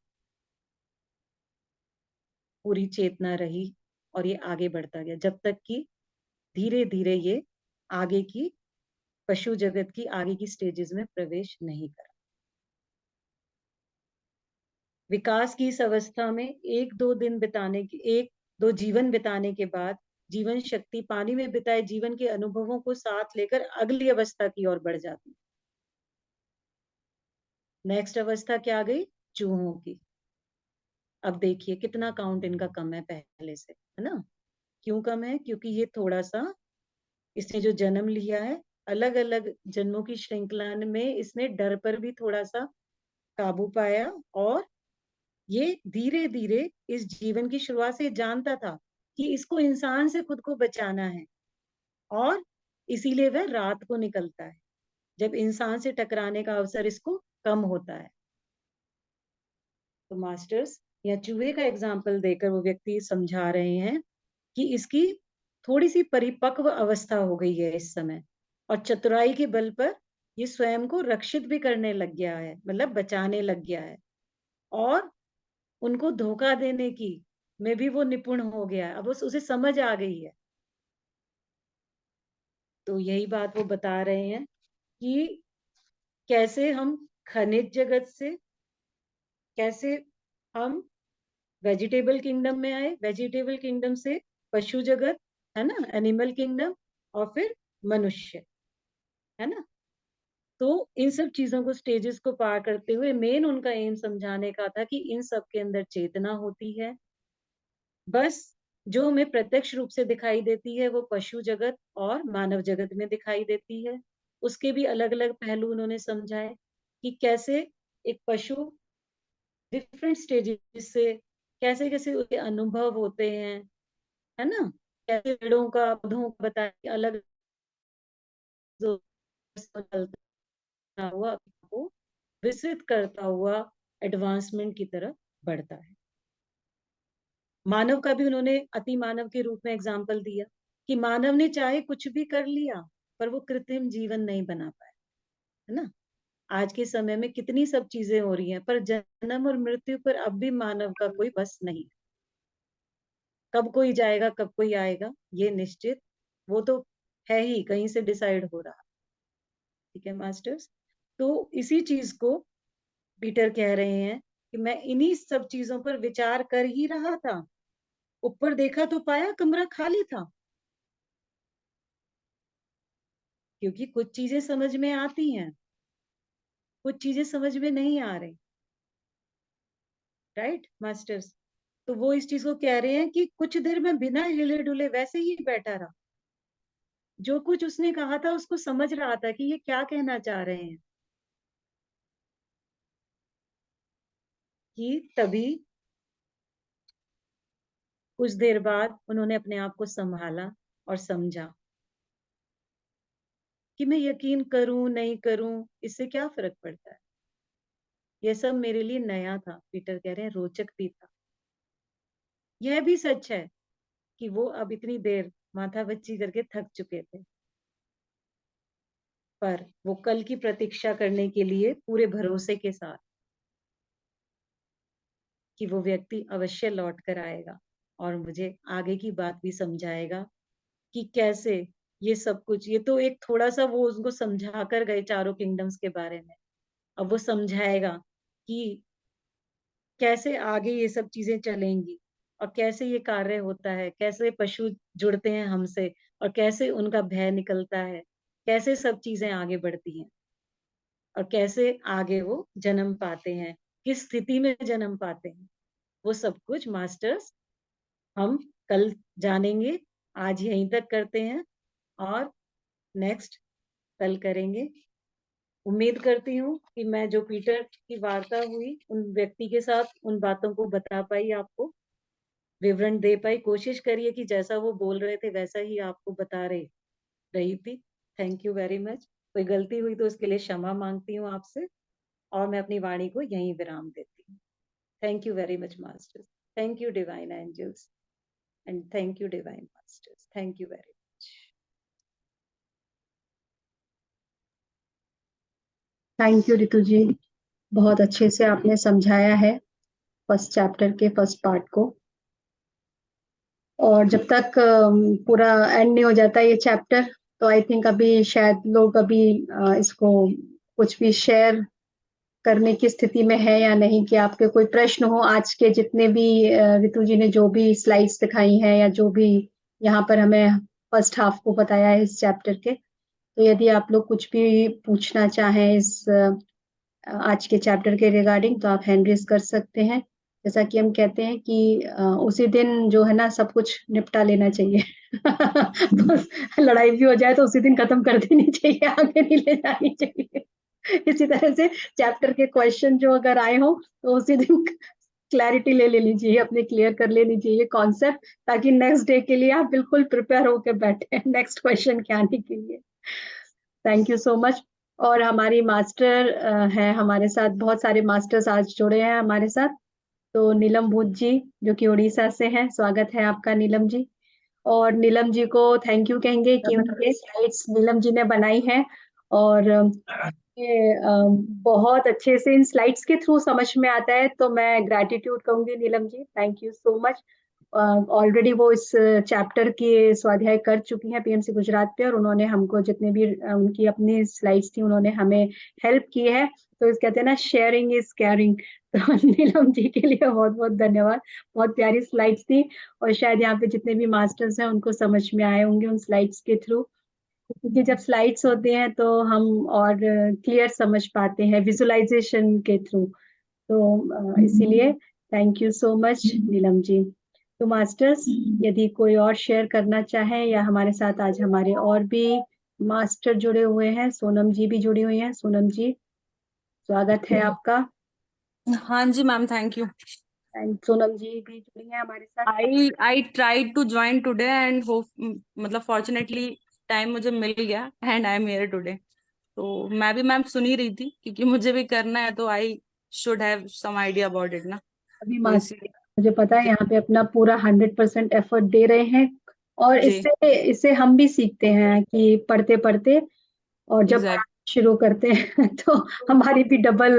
पूरी चेतना रही, और ये आगे बढ़ता गया, जब तक कि धीरे धीरे ये आगे की पशु जगत की आगे की स्टेजेस में प्रवेश नहीं करा। विकास की इस अवस्था में एक दो जीवन बिताने के बाद जीवन शक्ति पानी में बिताए जीवन के अनुभवों को साथ लेकर अगली अवस्था की ओर बढ़ जाती। नेक्स्ट अवस्था क्या आ गई? चूहों की। अब देखिए कितना काउंट इनका कम है पहले से, है ना। क्यों कम है? क्योंकि ये थोड़ा सा, इसने जो जन्म लिया है, अलग अलग जन्मों की श्रृंखला में इसने डर पर भी थोड़ा सा काबू पाया, और ये धीरे धीरे इस जीवन की शुरुआत से जानता था कि इसको इंसान से खुद को बचाना है, और इसीलिए वह रात को निकलता है जब इंसान से टकराने का अवसर इसको कम होता है। तो मास्टर्स या चूहे का एग्जाम्पल देकर वो व्यक्ति समझा रहे हैं कि इसकी थोड़ी सी परिपक्व अवस्था हो गई है इस समय, और चतुराई के बल पर ये स्वयं को रक्षित भी करने लग गया है, मतलब बचाने लग गया है, और उनको धोखा देने की में भी वो निपुण हो गया है। अब उसे समझ आ गई है। तो यही बात वो बता रहे हैं कि कैसे हम खनिज जगत से, कैसे हम वेजिटेबल किंगडम में आए, वेजिटेबल किंगडम से पशु जगत, है ना, एनिमल किंगडम, और फिर मनुष्य, है ना। तो इन सब चीजों को, स्टेजेस को पार करते हुए मेन उनका एम समझाने का था कि इन सब के अंदर चेतना होती है, बस जो हमें प्रत्यक्ष रूप से दिखाई देती है वो पशु जगत और मानव जगत में दिखाई देती है। उसके भी अलग अलग पहलू उन्होंने समझाए कि कैसे एक पशु डिफरेंट स्टेजेस से कैसे कैसे उसके अनुभव होते हैं, है ना। कैसे पेड़ों का, पौधों का बताया अलग चलता हुआ को विस्तृत करता हुआ एडवांसमेंट की तरफ बढ़ता है। मानव का भी उन्होंने अति मानव के रूप में एग्जाम्पल दिया कि मानव ने चाहे कुछ भी कर लिया पर वो कृत्रिम जीवन नहीं बना पाया, है ना। आज के समय में कितनी सब चीजें हो रही हैं, पर जन्म और मृत्यु पर अब भी मानव का कोई बस नहीं। कब कोई जाएगा कब कोई आएगा ये निश्चित, वो तो है ही, कहीं से डिसाइड हो रहा। ठीक है मास्टर्स। तो इसी चीज को पीटर कह रहे हैं कि मैं इन्हीं सब चीजों पर विचार कर ही रहा था, ऊपर देखा तो पाया कमरा खाली था, क्योंकि कुछ चीजें समझ में आती हैं, कुछ चीजें समझ में नहीं आ रही। Right masters. तो वो इस चीज को कह रहे हैं कि कुछ देर में बिना हिले डुले वैसे ही बैठा रहा, जो कुछ उसने कहा था उसको समझ रहा था कि ये क्या कहना चाह रहे हैं, कि तभी कुछ देर बाद उन्होंने अपने आप को संभाला और समझा कि मैं यकीन करूं नहीं करूं इससे क्या फर्क पड़ता है। यह सब मेरे लिए नया था, पीटर कह रहे हैं, रोचक भी था। यह भी सच है कि वो अब इतनी देर माथा बच्ची करके थक चुके थे, पर वो कल की प्रतीक्षा करने के लिए पूरे भरोसे के साथ कि वो व्यक्ति अवश्य लौट कर आएगा और मुझे आगे की बात भी समझाएगा कि कैसे ये सब कुछ, ये तो एक थोड़ा सा वो उनको समझा कर गए चारों किंगडम्स के बारे में, अब वो समझाएगा कि कैसे आगे ये सब चीजें चलेंगी, और कैसे ये कार्य होता है, कैसे पशु जुड़ते हैं हमसे, और कैसे उनका भय निकलता है, कैसे सब चीजें आगे बढ़ती हैं, और कैसे आगे वो जन्म पाते हैं, किस स्थिति में जन्म पाते हैं। वो सब कुछ मास्टर्स हम कल जानेंगे। आज यहीं तक करते हैं और नेक्स्ट कल करेंगे। उम्मीद करती हूँ कि मैं जो पीटर की वार्ता हुई उन व्यक्ति के साथ उन बातों को बता पाई, आपको विवरण दे पाई। कोशिश करिए कि जैसा वो बोल रहे थे वैसा ही आपको बता रही थी। Thank you very much. कोई गलती हुई तो उसके लिए क्षमा मांगती हूँ आपसे, और मैं अपनी वाणी को यहीं विराम देती हूँ। Thank you very much masters. Thank you divine angels, and thank you divine masters. Thank you very much. Thank you Ritu ji, बहुत अच्छे से आपने समझाया है फर्स्ट चैप्टर के फर्स्ट पार्ट को। और जब तक पूरा एंड नहीं हो जाता ये चैप्टर, तो आई थिंक अभी शायद लोग अभी इसको कुछ भी शेयर करने की स्थिति में है या नहीं, कि आपके कोई प्रश्न हो आज के जितने भी रितु जी ने जो भी स्लाइड्स दिखाई हैं या जो भी यहाँ पर हमें फर्स्ट हाफ को बताया है इस चैप्टर के, तो यदि आप लोग कुछ भी पूछना चाहें इस आज के चैप्टर के रिगार्डिंग, तो आप हैंड रेज कर सकते हैं। जैसा कि हम कहते हैं कि उसी दिन जो है ना सब कुछ निपटा लेना चाहिए। बस लड़ाई भी हो जाए तो उसी दिन खत्म कर देनी चाहिए, आगे नहीं ले जानी चाहिए। इसी तरह से चैप्टर के क्वेश्चन जो अगर आए हो तो उसी दिन क्लैरिटी ले लेनी चाहिए, अपने क्लियर कर लेनी चाहिए कॉन्सेप्ट, ताकि नेक्स्ट डे के लिए आप बिल्कुल प्रिपेयर होकर बैठे नेक्स्ट क्वेश्चन के आने के लिए। Thank you so much. और हमारी मास्टर है हमारे साथ, बहुत सारे मास्टर्स आज जुड़े हैं हमारे साथ। तो नीलम भूत जी जो कि उड़ीसा से हैं, स्वागत है आपका नीलम जी। और नीलम जी को थैंक यू कहेंगे कि उनके स्लाइड्स नीलम जी ने बनाई हैं, और ये बहुत अच्छे से इन स्लाइड्स के थ्रू समझ में आता है, तो मैं ग्रैटिट्यूड कहूंगी Neelam ji, thank you so much. Already वो इस चैप्टर की स्वाध्याय कर चुकी हैं पीएमसी गुजरात पे, और उन्होंने हमको जितने भी उनकी अपनी स्लाइड्स थी उन्होंने हमें हेल्प की है। तो इस कहते हैं ना, शेयरिंग इज केयरिंग। तो नीलम जी के लिए बहुत बहुत धन्यवाद। बहुत प्यारी स्लाइड्स थी, और शायद यहाँ पे जितने भी मास्टर्स हैं उनको समझ में आए होंगे उन स्लाइड्स के थ्रू, क्योंकि जब स्लाइड्स होती हैं तो हम और क्लियर समझ पाते हैं विजुअलाइजेशन के थ्रू। तो इसीलिए thank you so much Neelam जी। तो मास्टर्स, यदि कोई और शेयर करना चाहे, या हमारे साथ आज हमारे और भी मास्टर जुड़े हुए हैं, सोनम जी भी जुड़ी हुई हैं। सोनम जी, स्वागत है आपका। हाँ जी ma'am, thank you. And Sonam ji भी जुड़ी हैं हमारे साथ। I tried to join today and hope, मतलब फॉर्चुनेटली टाइम मुझे मिल गया and I am here today. तो मैं भी मैम सुन ही रही थी क्योंकि मुझे भी करना है, तो I should have some idea about it ना। अभी तो मास्टर, इसी मुझे पता है जी यहाँ पे अपना पूरा 100% एफर्ट दे रहे हैं, और जी इससे इससे हम भी सीखते हैं कि पढ़ते पढ़ते, और जब एग्जैक्ट पढ़ाना शुरू करते हैं तो हमारी भी डबल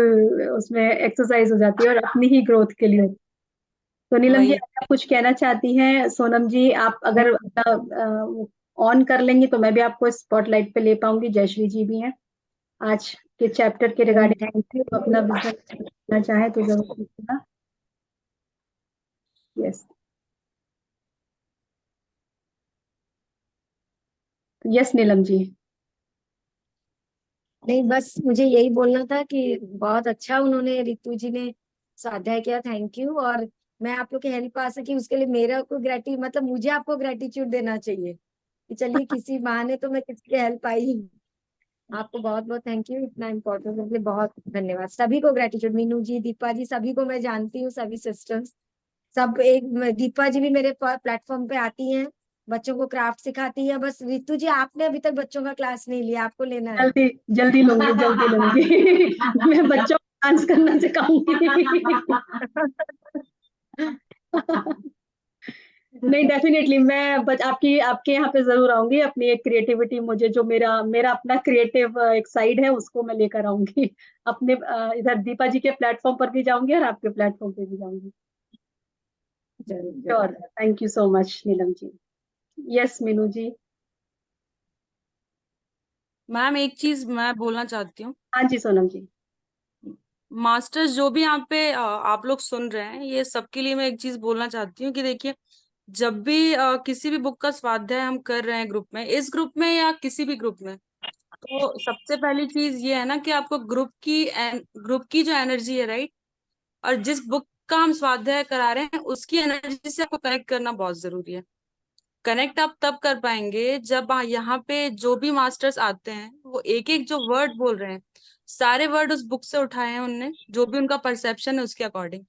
उसमें एक्सरसाइज हो जाती है, और अपनी ही ग्रोथ के लिए। तो नीलम जी, वही। अगर आप कुछ कहना चाहती हैं, सोनम जी आप अगर ऑन कर लेंगी तो मैं भी आपको स्पॉटलाइट पे ले पाऊंगी। जयश्री जी भी हैं आज के चैप्टर के रिगार्डिंग, थैंक यू। तो अपना बिजनेस करना चाहे तो जरूर कीजिएगा। Yes, yes Neelam ji. नहीं, बस मुझे यही बोलना था कि बहुत अच्छा उन्होंने, रितु जी ने स्वाध्याय किया, थैंक यू। और मैं आप लोग की हेल्प आ सकी उसके लिए मेरा को ग्रेटि मतलब मुझे आपको ग्रेटिट्यूड देना चाहिए कि चलिए किसी बहाने तो मैं किसी की हेल्प आई। आपको बहुत बहुत थैंक यू, इतना इम्पोर्टेंट के लिए बहुत धन्यवाद। सभी को ग्रेटिट्यूड, मीनू जी, दीपा जी, सभी को मैं जानती हूँ, सभी सिस्टर्स सब। एक दीपा जी भी मेरे प्लेटफॉर्म पे आती हैं, बच्चों को क्राफ्ट सिखाती है। बस रितु जी आपने अभी तक बच्चों का क्लास नहीं लिया, आपको लेना है। जल्दी जल्दी लूंगी, जल्दी लूंगी। मैं बच्चों को डांस करना सिखाऊंगी। नहीं, डेफिनेटली मैं आपकी आपके यहाँ पे जरूर आऊंगी। अपनी एक क्रिएटिविटी, मुझे जो मेरा मेरा अपना क्रिएटिव एक साइड है उसको मैं लेकर आऊंगी अपने इधर दीपा जी के प्लेटफॉर्म पर भी जाऊंगी और आपके प्लेटफॉर्म पे भी जाऊंगी। जरूर श्योर, जरूर। Thank you so much Neelam ji. Yes Meenu ji. Ma'am एक चीज मैं बोलना चाहती हूँ। हाँ जी सोनम जी। मास्टर्स जो भी यहाँ पे आप लोग सुन रहे हैं, ये सबके लिए मैं एक चीज बोलना चाहती हूँ कि देखिए, जब भी किसी भी बुक का स्वाध्याय हम कर रहे हैं ग्रुप में, इस ग्रुप में या किसी भी ग्रुप में, तो सबसे पहली चीज ये है ना कि आपको ग्रुप की जो एनर्जी है, राइट, और जिस बुक का हम स्वाध्याय करा रहे हैं उसकी एनर्जी से आपको कनेक्ट करना बहुत जरूरी है। कनेक्ट आप तब कर पाएंगे जब यहाँ पे जो भी मास्टर्स आते हैं वो एक एक जो वर्ड बोल रहे हैं, सारे वर्ड उस बुक से उठाए हैं उनने, जो भी उनका परसेप्शन है उसके अकॉर्डिंग।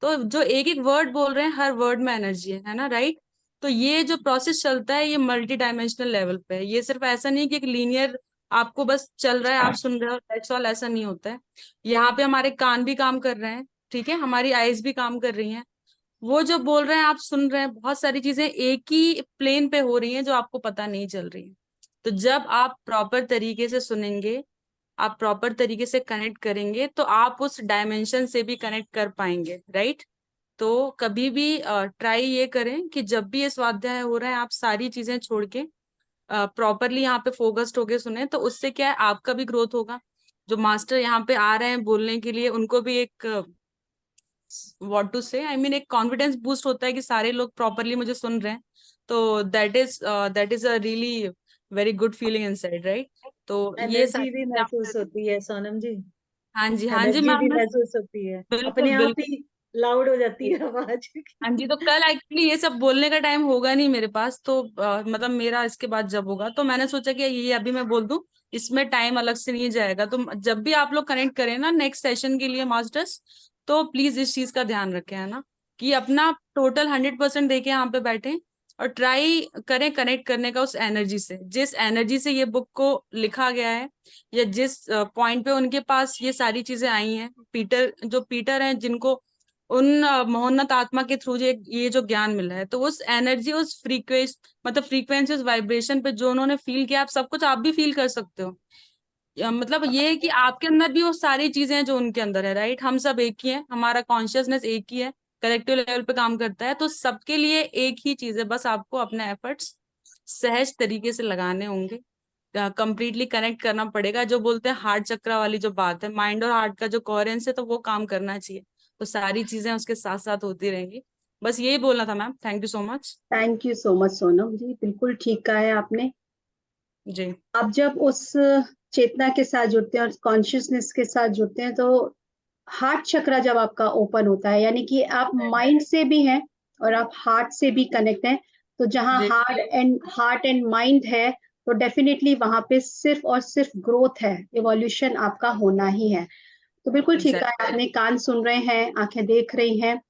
तो जो एक एक वर्ड बोल रहे हैं, हर वर्ड में एनर्जी है ना, राइट। तो ये जो प्रोसेस चलता है ये मल्टी डायमेंशनल लेवल पे है। ये सिर्फ ऐसा नहीं कि एक लीनियर आपको बस चल रहा है, आप सुन रहे हो, दैट्स ऑल, ऐसा नहीं होता है। यहाँ पे हमारे कान भी काम कर रहे हैं, ठीक है, हमारी आईज भी काम कर रही हैं। वो जो बोल रहे हैं आप सुन रहे हैं, बहुत सारी चीजें एक ही प्लेन पे हो रही हैं जो आपको पता नहीं चल रही है। तो जब आप प्रॉपर तरीके से सुनेंगे, आप प्रॉपर तरीके से कनेक्ट करेंगे, तो आप उस डायमेंशन से भी कनेक्ट कर पाएंगे, राइट। तो कभी भी ट्राई ये करें कि जब भी ये स्वाध्याय हो रहा है, आप सारी चीजें छोड़ के प्रॉपरली यहाँ पे फोकस्ड होके सुने। तो उससे क्या है, आपका भी ग्रोथ होगा। जो मास्टर यहाँ पे आ रहे हैं बोलने के लिए, उनको भी एक व्हाट टू से, आई मीन एक कॉन्फिडेंस बूस्ट होता है कि सारे लोग प्रॉपरली मुझे सुन रहे हैं। तो that is a really very good feeling inside, right. तो ये एनर्जी सारी भी चीजें आप महसूस करें। होती है सोनम जी, हाँ जी एनर्जी मैम, भी मैं महसूस होती है, बिल्कुल अपने आप बिल्कुल। ही लाउड हो जाती है आवाज। हाँ जी, तो कल एक्चुअली ये सब बोलने का टाइम होगा नहीं मेरे पास, तो मतलब मेरा इसके बाद जब होगा तो मैंने सोचा कि ये अभी मैं बोल दूं, इसमें टाइम अलग से नहीं जाएगा। तो जब भी आप लोग कनेक्ट करें ना नेक्स्ट सेशन के लिए मास्टर्स, तो प्लीज इस चीज का ध्यान रखें, है ना, कि अपना टोटल 100% देके यहाँ पे बैठे और ट्राई करें कनेक्ट करने का उस एनर्जी से, जिस एनर्जी से ये बुक को लिखा गया है, या जिस पॉइंट पे उनके पास ये सारी चीजें आई हैं। पीटर हैं जिनको उन महोन्नत आत्मा के थ्रू ये जो ज्ञान मिला है, तो उस एनर्जी, उस फ्रीक्वेंसी, उस वाइब्रेशन पे जो उन्होंने फील किया, आप सब कुछ आप भी फील कर सकते हो। मतलब ये है कि आपके अंदर भी वो सारी चीजें हैं जो उनके अंदर है, राइट। हम सब एक ही है, हमारा कॉन्शियसनेस एक ही है, कलेक्टिव लेवल पे काम करता है, तो सबके लिए एक ही चीज है, बस आपको अपने एफर्ट्स सहज तरीके से लगाने होंगे, कंप्लीटली कनेक्ट करना पड़ेगा। जो बोलते हैं हार्ट चक्र वाली जो बात है, माइंड और हार्ट का जो कोहेरेंस है, तो वो काम करना चाहिए, तो सारी चीजें उसके साथ साथ होती रहेंगी। बस यही बोलना था ma'am, thank you so much. Thank you so much Sonam ji, बिल्कुल ठीक कहा है आपने। जी आप जब उस चेतना के साथ जुड़ते हैं और कॉन्शियसनेस के साथ जुड़ते हैं, तो हार्ट चक्र जब आपका ओपन होता है, यानी कि आप माइंड से भी हैं और आप हार्ट से भी कनेक्ट हैं। तो जहाँ जी हार्ट एंड माइंड है, तो डेफिनेटली वहां पे सिर्फ और सिर्फ ग्रोथ है, इवोल्यूशन आपका होना ही है। तो बिल्कुल ठीक है, एग्जैक्टली आपने कान सुन रहे हैं, आंखें देख रही हैं,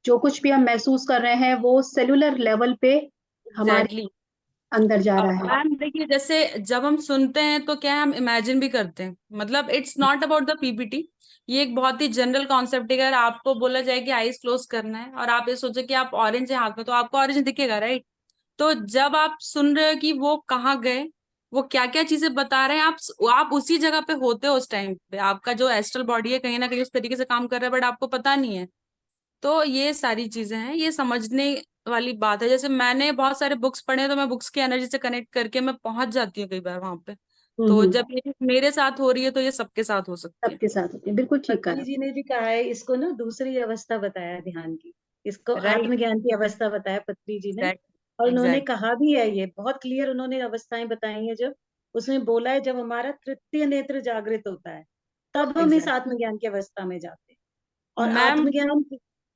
जो कुछ भी हम महसूस कर रहे हैं वो सेलुलर लेवल पे हमारे एग्जैक्टली। अंदर जा रहा है। मैम देखिए, जैसे जब हम सुनते हैं तो क्या है, हम इमेजिन भी करते हैं, मतलब it's not about the PPT. ये एक बहुत ही जनरल कॉन्सेप्ट है। अगर आपको बोला जाए कि आईज क्लोज करना है और आप ये सोचे कि आप ऑरेंज है हाथ में, तो आपको ऑरेंज दिखेगा, राइट। तो जब आप सुन रहे हो कि वो कहाँ गए, वो क्या क्या चीजें बता रहे हैं, आप उसी जगह पे होते हो उस टाइम पे, आपका जो एस्ट्रल बॉडी है कहीं ना कहीं उस तरीके से काम कर रहा है, बट आपको पता नहीं है। तो ये सारी चीजें हैं, ये समझने वाली बात है। जैसे मैंने बहुत सारे बुक्स पढ़े हैं, तो मैं बुक्स की एनर्जी से कनेक्ट करके मैं पहुंच जाती हूँ कई बार वहां पे। तो हम्म। जब ये चीज़ मेरे साथ हो रही है, तो ये सबके साथ हो सकती है। सबके साथ होते हैं, बिल्कुल ठीक पत्नी कहा। जी ने भी कहा है इसको ना, दूसरी अवस्था बताया ध्यान की, इसको राइट, आत्मज्ञान की अवस्था बताया पत्नी जी ने। एग्जैक्ट, और उन्होंने एग्जैक्ट, कहा भी है, ये बहुत क्लियर उन्होंने अवस्थाएं बताई हैं। जब उसने बोला है, जब हमारा तृतीय नेत्र जागृत होता है, तब हम इस एग्जैक्ट। आत्मज्ञान की अवस्था में जाते हैं। और मैम, आत्मज्ञान,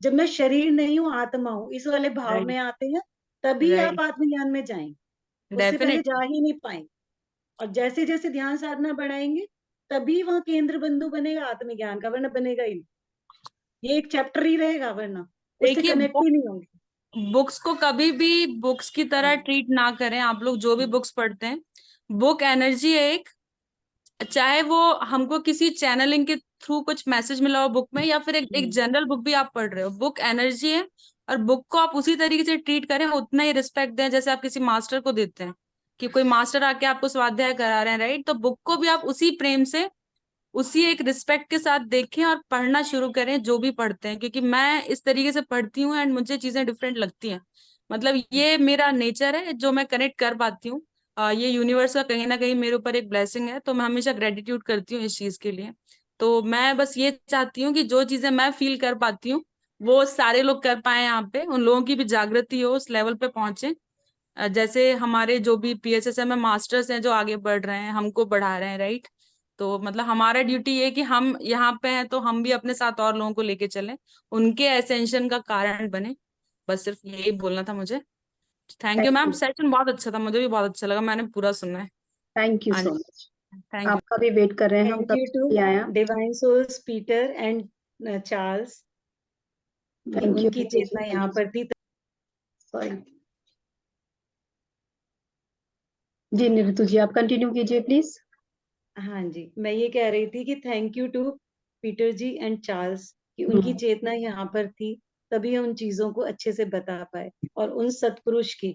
जब मैं शरीर नहीं हूँ आत्मा हूँ, इस वाले भाव राइट, में आते हैं, तभी आप राइट, आत्मज्ञान में जाएंगे, उससे पहले डेफिनेटली। जा ही नहीं पाएंगे। और जैसे जैसे ध्यान साधना बढ़ाएंगे, तभी वहां केंद्र बिंदु बनेगा आत्मज्ञान का, वरना बनेगा ही नहीं। ये एक चैप्टर ही रहेगा, वरना उससे देखिए, कनेक्ट ही नहीं होंगे। बुक्स को कभी भी बुक्स की तरह हम्म, ट्रीट ना करें। आप लोग जो भी बुक्स पढ़ते हैं, बुक एनर्जी है एक, चाहे वो हमको किसी चैनलिंग के थ्रू कुछ मैसेज मिला हो बुक में, या फिर एक हम्म, जनरल बुक भी आप पढ़ रहे हो, बुक एनर्जी है। और बुक को आप उसी तरीके से ट्रीट करें, उतना ही रिस्पेक्ट दें जैसे आप किसी मास्टर को देते हैं, कि कोई मास्टर आके आपको स्वाध्याय करा रहे हैं, राइट। तो बुक को भी आप उसी प्रेम से, उसी एक रिस्पेक्ट के साथ देखें और पढ़ना शुरू करें जो भी पढ़ते हैं, क्योंकि मैं इस तरीके से पढ़ती हूँ एंड मुझे चीजें डिफरेंट लगती हैं। मतलब ये मेरा नेचर है जो मैं कनेक्ट कर पाती हूँ। ये यूनिवर्स का कहीं ना कहीं मेरे ऊपर एक ब्लेसिंग है, तो मैं हमेशा ग्रेटिट्यूड करती हूँ इस चीज के लिए। तो मैं बस ये चाहती हूँ कि जो चीजें मैं फील कर पाती हूँ, वो सारे लोग कर पाए, यहाँ पे उन लोगों की भी जागृति हो, उस लेवल पे पहुंचे। जैसे हमारे जो भी पीएसएसएम में मास्टर्स हैं जो आगे बढ़ रहे हैं, हमको बढ़ा रहे हैं, राइट। तो मतलब हमारा ड्यूटी ये है कि हम यहाँ पे हैं तो हम भी अपने साथ और लोगों को लेके चलें, उनके एसेंशन का कारण बने। बस सिर्फ यही बोलना था मुझे। Thank you thank ma'am, you. Session बहुत अच्छा था, मुझे भी बहुत अच्छा लगा, मैंने पूरा सुना है। थैंक यू हाँ सो जी, मच। Thank you. आपका भी वेट कर रहे हैं हम, थैंक तब यू टू से आया। Divine souls Peter and Charles, कि थैंक यू उनकी जी, चेतना थैंक यहाँ यू। पर थी। सॉरी जी, निरुतु जी आप कंटिन्यू कीजिए प्लीज। हाँ जी, मैं ये कह रही थी कि thank you to Peter ji and Charles, कि उनकी हम्म। चेतना यहाँ पर थी, तभी हम उन चीजों को अच्छे से बता पाए। और उन सत्पुरुष की,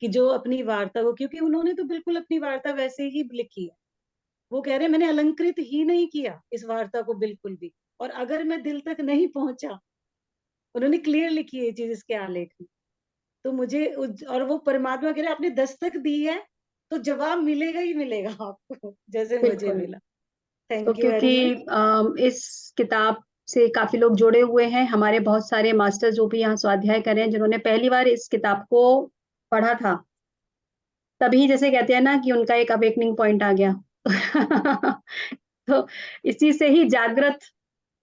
कि जो अपनी वार्ता को, क्योंकि उन्होंने तो बिल्कुल अपनी वार्ता वैसे ही लिखी है। वो कह रहे मैंने अलंकृत ही नहीं किया इस वार्ता को बिल्कुल भी, और अगर मैं दिल तक नहीं पहुंचा, उन्होंने क्लियर लिखी है ये चीज इसके आलेख में। तो मुझे और वो परमात्मा कह रहे आपने दस्तक दी है, तो जवाब मिलेगा ही मिलेगा आपको, जैसे मुझे बिल्कुल। मिला। तो थैंक यू क्योंकि वेरी मच। इस किताब से काफी लोग जुड़े हुए हैं, हमारे बहुत सारे मास्टर जो भी यहाँ स्वाध्याय कर रहे हैं, जिन्होंने पहली बार इस किताब को पढ़ा था, तभी जैसे कहते हैं ना कि उनका एक अवेकनिंग पॉइंट आ गया। तो इसी से ही जागृत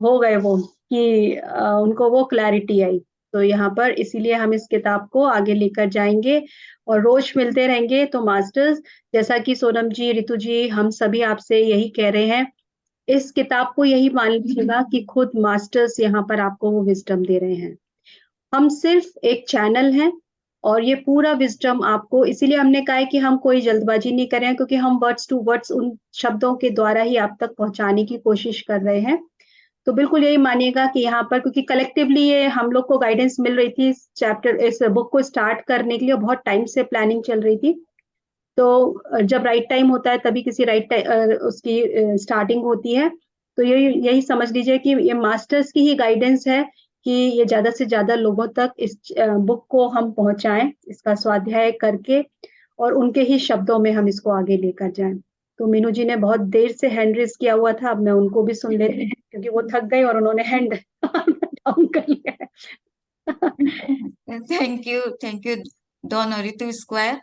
हो गए वो, कि उनको वो क्लैरिटी आई। तो यहाँ पर इसीलिए हम इस किताब को आगे लेकर जाएंगे और रोज मिलते रहेंगे। तो मास्टर्स, जैसा कि सोनम जी, रितु जी, हम सभी आपसे यही कह रहे हैं, इस किताब को यही मान लीजिएगा कि खुद मास्टर्स यहाँ पर आपको वो विजडम दे रहे हैं। हम सिर्फ एक चैनल हैं और ये पूरा विजडम आपको, इसीलिए हमने कहा है कि हम कोई जल्दबाजी नहीं कर रहे हैं, क्योंकि हम वर्ड्स टू वर्ड्स उन शब्दों के द्वारा ही आप तक पहुंचाने की कोशिश कर रहे हैं। तो बिल्कुल यही मानिएगा कि यहाँ पर, क्योंकि कलेक्टिवली ये हम लोग को गाइडेंस मिल रही थी इस बुक को स्टार्ट करने के लिए, बहुत टाइम से प्लानिंग चल रही थी। तो जब राइट टाइम होता है तभी किसी उसकी स्टार्टिंग होती है। तो यही समझ लीजिए कि ये मास्टर्स की ही गाइडेंस है कि ये ज्यादा से ज्यादा लोगों तक इस बुक को हम पहुंचाएं, इसका स्वाध्याय करके, और उनके ही शब्दों में हम इसको आगे लेकर जाएं। तो मीनू जी ने बहुत देर से हैंड रेज किया हुआ था, अब मैं उनको भी सुन लेते हैं, क्योंकि वो थक गए और उन्होंने हैंड डाउन कर लिया है। थैंक यू डॉन और ऋतु स्क्वायर।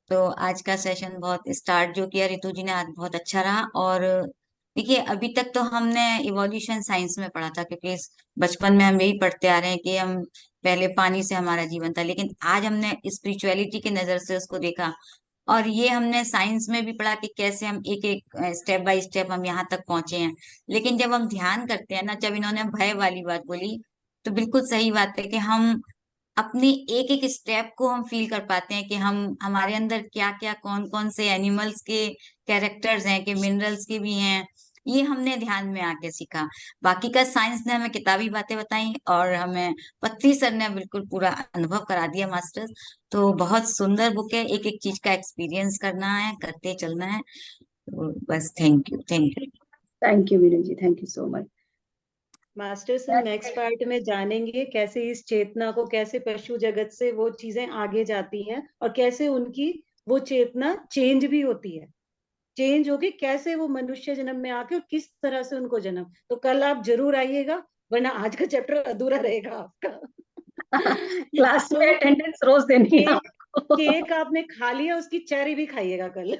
तो आज का सेशन बहुत स्टार्ट जो किया ऋतु जी ने आज बहुत अच्छा रहा। और देखिए अभी तक तो हमने इवोल्यूशन साइंस में पढ़ा था, क्योंकि बचपन में हम यही पढ़ते आ रहे हैं कि हम पहले पानी से हमारा जीवन था, लेकिन आज हमने स्पिरिचुअलिटी की नजर से उसको देखा। और ये हमने साइंस में भी पढ़ा कि कैसे हम एक एक स्टेप बाय स्टेप हम यहाँ तक पहुंचे हैं। लेकिन जब हम ध्यान करते हैं ना, जब इन्होंने भय वाली बात बोली, तो बिल्कुल सही बात है कि हम अपनी एक एक स्टेप को हम फील कर पाते हैं कि हम हमारे अंदर क्या क्या कौन कौन से एनिमल्स के कैरेक्टर्स हैं, कि मिनरल्स के भी हैं। ये हमने ध्यान में आके सीखा। बाकी का साइंस ने हमें किताबी बातें बताई और हमें पत्री सर ने बिल्कुल पूरा अनुभव करा दिया मास्टर्स। तो बहुत सुंदर बुक है, एक एक चीज का एक्सपीरियंस करना है, करते चलना है। तो बस thank you thank you Meenu ji, thank you so much. Masters हम नेक्स्ट पार्ट में जानेंगे कैसे इस चेतना को, कैसे पशु जगत से वो चीजें आगे जाती हैं और कैसे उनकी वो चेतना चेंज भी होती है, चेंज होके कैसे वो मनुष्य जन्म में आके और किस तरह से उनको जन्म। तो कल आप जरूर आइएगा, वरना आज का चैप्टर अधूरा रहेगा आपका। क्लास तो में अटेंडेंस रोज देनी है आपको। केक आपने खा लिया, उसकी चेरी भी खाइएगा कल।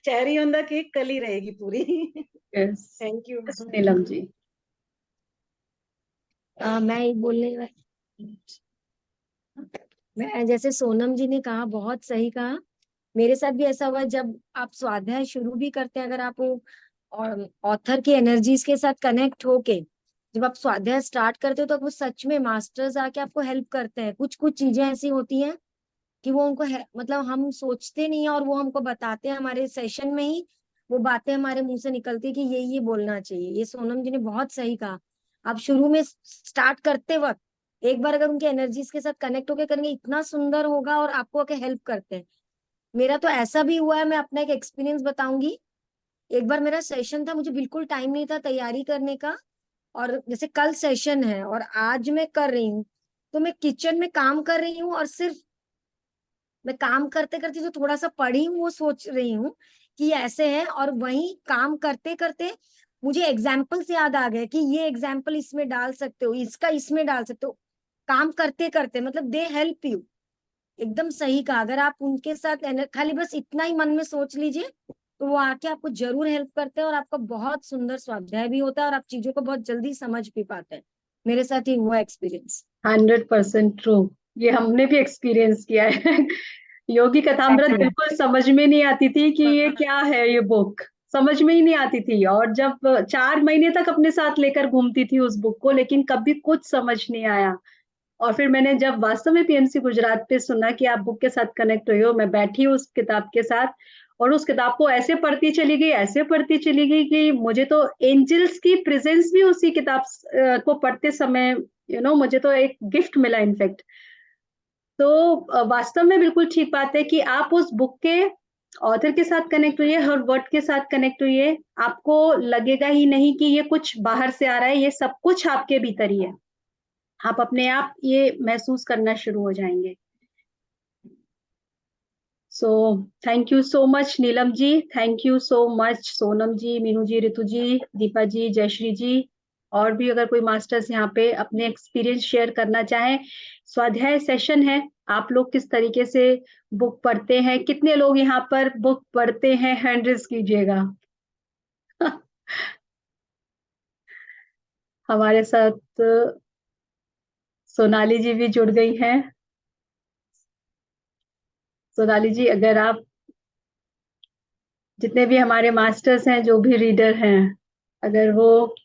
चेरी ऑन द केक कल ही रहेगी पूरी। Yes. Thank you. Yes, Neelam ji. मैं एक मैं जैसे सोनम जी ने कहा, बहुत सही कहा। मेरे साथ भी ऐसा हुआ, जब आप स्वाध्याय शुरू भी करते हैं, अगर आप ऑथर की एनर्जीज के साथ कनेक्ट होके जब आप स्वाध्याय स्टार्ट करते हो, तो वो सच में मास्टर्स आके आपको हेल्प करते हैं। कुछ कुछ चीजें ऐसी होती हैं कि वो उनको मतलब हम सोचते नहीं है और वो हमको बताते हैं, हमारे सेशन में ही वो बातें हमारे मुंह से निकलती है कि ये बोलना चाहिए। ये सोनम जी ने बहुत सही कहा। आप शुरू में स्टार्ट करते वक्त एक बार अगर उनके एनर्जीज के साथ कनेक्ट होकर करेंगे, इतना सुंदर होगा और आपको आके हेल्प करते हैं। मेरा तो ऐसा भी हुआ है, मैं अपना एक एक्सपीरियंस बताऊंगी। एक बार मेरा सेशन था, मुझे बिल्कुल टाइम नहीं था तैयारी करने का, और जैसे कल सेशन है और आज मैं कर रही हूँ, तो मैं किचन में काम कर रही हूँ और सिर्फ मैं काम करते करते जो थोड़ा सा पढ़ी हूँ वो सोच रही हूँ कि ये ऐसे है, और वही काम करते करते मुझे एग्जाम्पल्स याद आ गए कि ये एग्जाम्पल इसमें डाल सकते हो, इसका इसमें डाल सकते हो। काम करते करते मतलब दे हेल्प यू। एकदम सही कहा। अगर आप उनके साथ खाली बस इतना ही मन में सोच लीजिए, तो वो आके आपको जरूर हेल्प करते हैं और आपका बहुत सुंदर स्वाध्याय भी होता है और आप चीजों को बहुत जल्दी समझ भी पाते हैं। मेरे साथ ही हुआ एक्सपीरियंस। 100% ट्रू, ये हमने भी एक्सपीरियंस किया है। योगी कथामृत बिल्कुल समझ में नहीं आती थी कि ये क्या है, ये बुक समझ में ही नहीं आती थी। और जब 4 महीने तक अपने साथ लेकर घूमती थी उस बुक को, लेकिन कभी कुछ समझ नहीं आया। और फिर मैंने जब वास्तव में पीएमसी गुजरात पे सुना कि आप बुक के साथ कनेक्ट हुए हो, मैं बैठी उस किताब के साथ और उस किताब को ऐसे पढ़ती चली गई, ऐसे पढ़ती चली गई कि मुझे तो एंजल्स की प्रेजेंस भी उसी किताब को पढ़ते समय मुझे तो एक गिफ्ट मिला इनफैक्ट। तो वास्तव में बिल्कुल ठीक बात है कि आप उस बुक के ऑथर के साथ कनेक्ट हुई है, हर वर्ड के साथ कनेक्ट हुई है। आपको लगेगा ही नहीं कि ये कुछ बाहर से आ रहा है, ये सब कुछ आपके भीतर ही है। आप अपने आप ये महसूस करना शुरू हो जाएंगे। So thank you so much Neelam ji, thank you so much Sonam ji, Meenu ji, Ritu ji, Deepa ji, Jayashree ji. और भी अगर कोई मास्टर्स यहाँ पे अपने एक्सपीरियंस शेयर करना चाहें, स्वाध्याय सेशन है, आप लोग किस तरीके से बुक पढ़ते हैं, कितने लोग यहाँ पर बुक पढ़ते हैं, हैंड रेज कीजिएगा। हमारे साथ सोनाली जी भी जुड़ गई हैं। सोनाली जी, अगर आप, जितने भी हमारे मास्टर्स हैं, जो भी रीडर हैं, अगर वो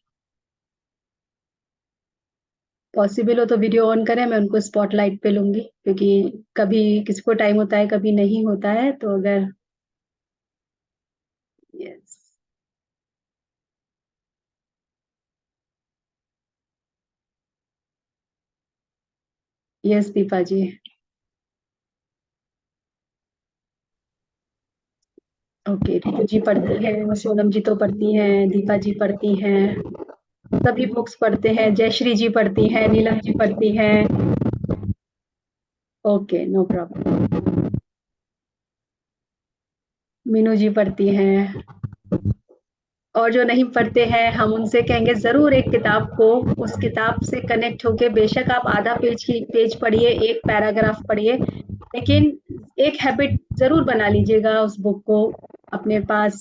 पॉसिबल हो तो वीडियो ऑन करें, मैं उनको स्पॉटलाइट पे लूंगी, क्योंकि कभी किसी को टाइम होता है, कभी नहीं होता है। तो अगर, यस, यस दीपा जी। ओके, रितु जी पढ़ती हैं, सोनम जी तो पढ़ती हैं, दीपा जी पढ़ती हैं, सभी बुक्स पढ़ते हैं, जयश्री जी पढ़ती हैं, नीलम जी पढ़ती हैं। Okay, no problem. Meenu ji पढ़ती हैं, और जो नहीं पढ़ते हैं, हम उनसे कहेंगे जरूर एक किताब को, उस किताब से कनेक्ट होके, बेशक आप आधा पेज पढ़िए, एक पैराग्राफ पढ़िए, लेकिन एक हैबिट जरूर बना लीजिएगा उस बुक को अपने पास।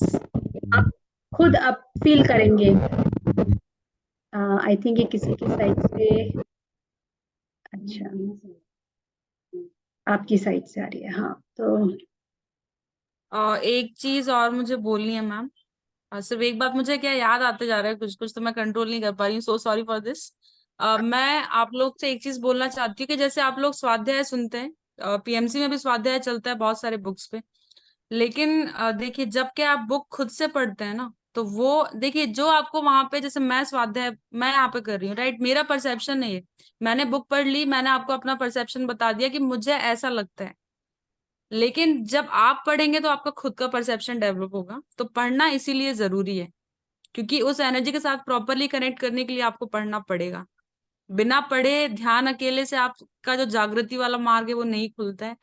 आप खुद आप फील करेंगे। आई थिंक ये किसी की साइड से, अच्छा, आपकी साइड से आ रही है, हाँ। तो एक चीज और मुझे बोलनी है मैम। सिर्फ एक बात मुझे क्या याद आते जा रहा है, कुछ कुछ तो मैं कंट्रोल नहीं कर पा रही हूँ, सो सॉरी फॉर दिस। मैं आप लोग से एक चीज बोलना चाहती हूँ कि जैसे आप लोग स्वाध्याय सुनते हैं, पीएमसी में भी स्वाध्याय चलता है बहुत सारे बुक्स पे, लेकिन देखिए जब के आप बुक खुद से पढ़ते हैं ना, तो वो देखिए जो आपको वहां पे, जैसे मैं स्वाध्याय मैं यहाँ पे कर रही हूँ, राइट, मेरा परसेप्शन है ये, मैंने बुक पढ़ ली, मैंने आपको अपना परसेप्शन बता दिया कि मुझे ऐसा लगता है। लेकिन जब आप पढ़ेंगे तो आपका खुद का परसेप्शन डेवलप होगा, तो पढ़ना इसीलिए जरूरी है, क्योंकि उस एनर्जी के साथ प्रॉपरली कनेक्ट करने के लिए आपको पढ़ना पड़ेगा। बिना पढ़े ध्यान अकेले से आपका जो जागृति वाला मार्ग है वो नहीं खुलता है।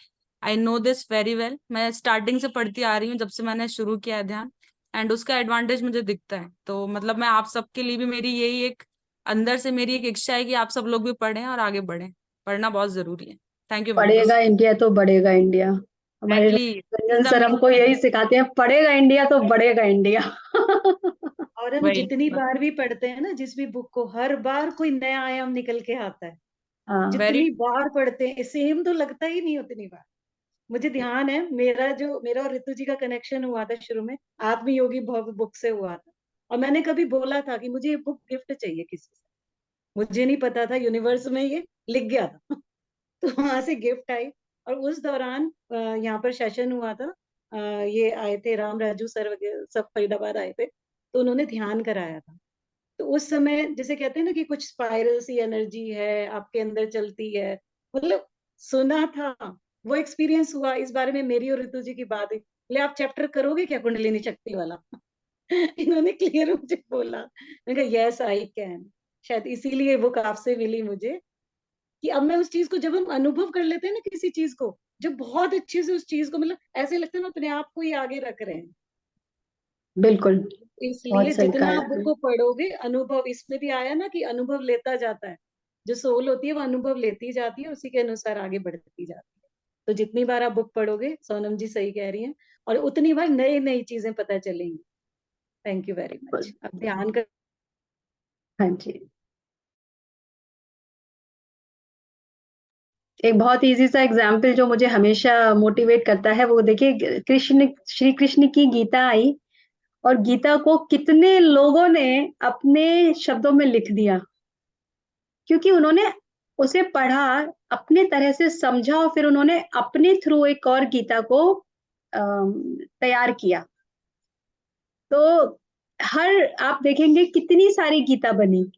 I know this very well, मैं स्टार्टिंग से पढ़ती आ रही हूँ, जब से मैंने शुरू किया है ध्यान, एंड उसका एडवांटेज मुझे दिखता है। तो मतलब मैं आप सबके लिए भी, मेरी यही एक अंदर से मेरी एक इच्छा है कि आप सब लोग भी पढ़ें और आगे बढ़ें। पढ़ना बहुत जरूरी है। थैंक यू मैम, पढ़ेगा बस। इंडिया तो बढ़ेगा इंडिया। हमारे exactly, is Ranjan the sir main. हमको यही सिखाते हैं, पढ़ेगा इंडिया तो बढ़ेगा इंडिया। और हम वही जितनी बस। बार भी पढ़ते हैं ना जिस भी बुक को, हर बार कोई नया आयाम निकल के आता है। हाँ, वेरी। जितनी बार पढ़ते हैं सेम तो लगता ही नहीं उतनी बार। मुझे ध्यान है, मेरा और ऋतु जी का कनेक्शन हुआ था शुरू में आत्मयोगी भव बुक से हुआ था। और मैंने कभी बोला था कि मुझे ये बुक गिफ्ट चाहिए किसी से, मुझे नहीं पता था यूनिवर्स में ये लिख गया था। तो वहां से गिफ्ट आई। और उस दौरान यहाँ पर सेशन हुआ था। ये आए थे राम राजू सर वगैरह, सब फरीदाबाद आए थे, तो उन्होंने ध्यान कराया था। तो उस समय जैसे कहते हैं ना कि कुछ स्पाइरल सी एनर्जी है आपके अंदर चलती है, मतलब सुना था, वो एक्सपीरियंस हुआ। इस बारे में मेरी और ऋतु जी की बात हुई, बोले आप चैप्टर करोगे क्या कुंडलिनी शक्ति वाला? इन्होंने क्लियर मुझे बोला। मैंने कहा यस आई कैन। शायद इसीलिए बुक आपसे मिली मुझे, कि अब मैं उस चीज को, जब हम अनुभव कर लेते हैं ना किसी चीज को, जब बहुत अच्छे से उस चीज को, मतलब ऐसे लगता है ना अपने आप को ही आगे रख रहे हैं। बिल्कुल, इसलिए बहुत सही जितना कहा आप बुक आपने। को पढ़ोगे, अनुभव, इसमें भी आया ना कि अनुभव लेता जाता है, जो सोल होती है वो अनुभव लेती जाती है, उसी के अनुसार आगे बढ़ती जाती है। तो जितनी बार आप बुक पढ़ोगे, सोनम जी सही कह रही हैं, और उतनी बार नई नई चीजें पता चलेंगी। Thank you very much. अब ध्यान कर। हाँ जी, एक बहुत इजी सा एग्जाम्पल जो मुझे हमेशा मोटिवेट करता है, वो देखिए, कृष्ण, श्री कृष्ण की गीता आई, और गीता को कितने लोगों ने अपने शब्दों में लिख दिया, क्योंकि उन्होंने उसे पढ़ा, अपने तरह से समझा, और फिर उन्होंने अपने थ्रू एक और गीता को तैयार किया। तो हर, आप देखेंगे कितनी सारी गीता बनी।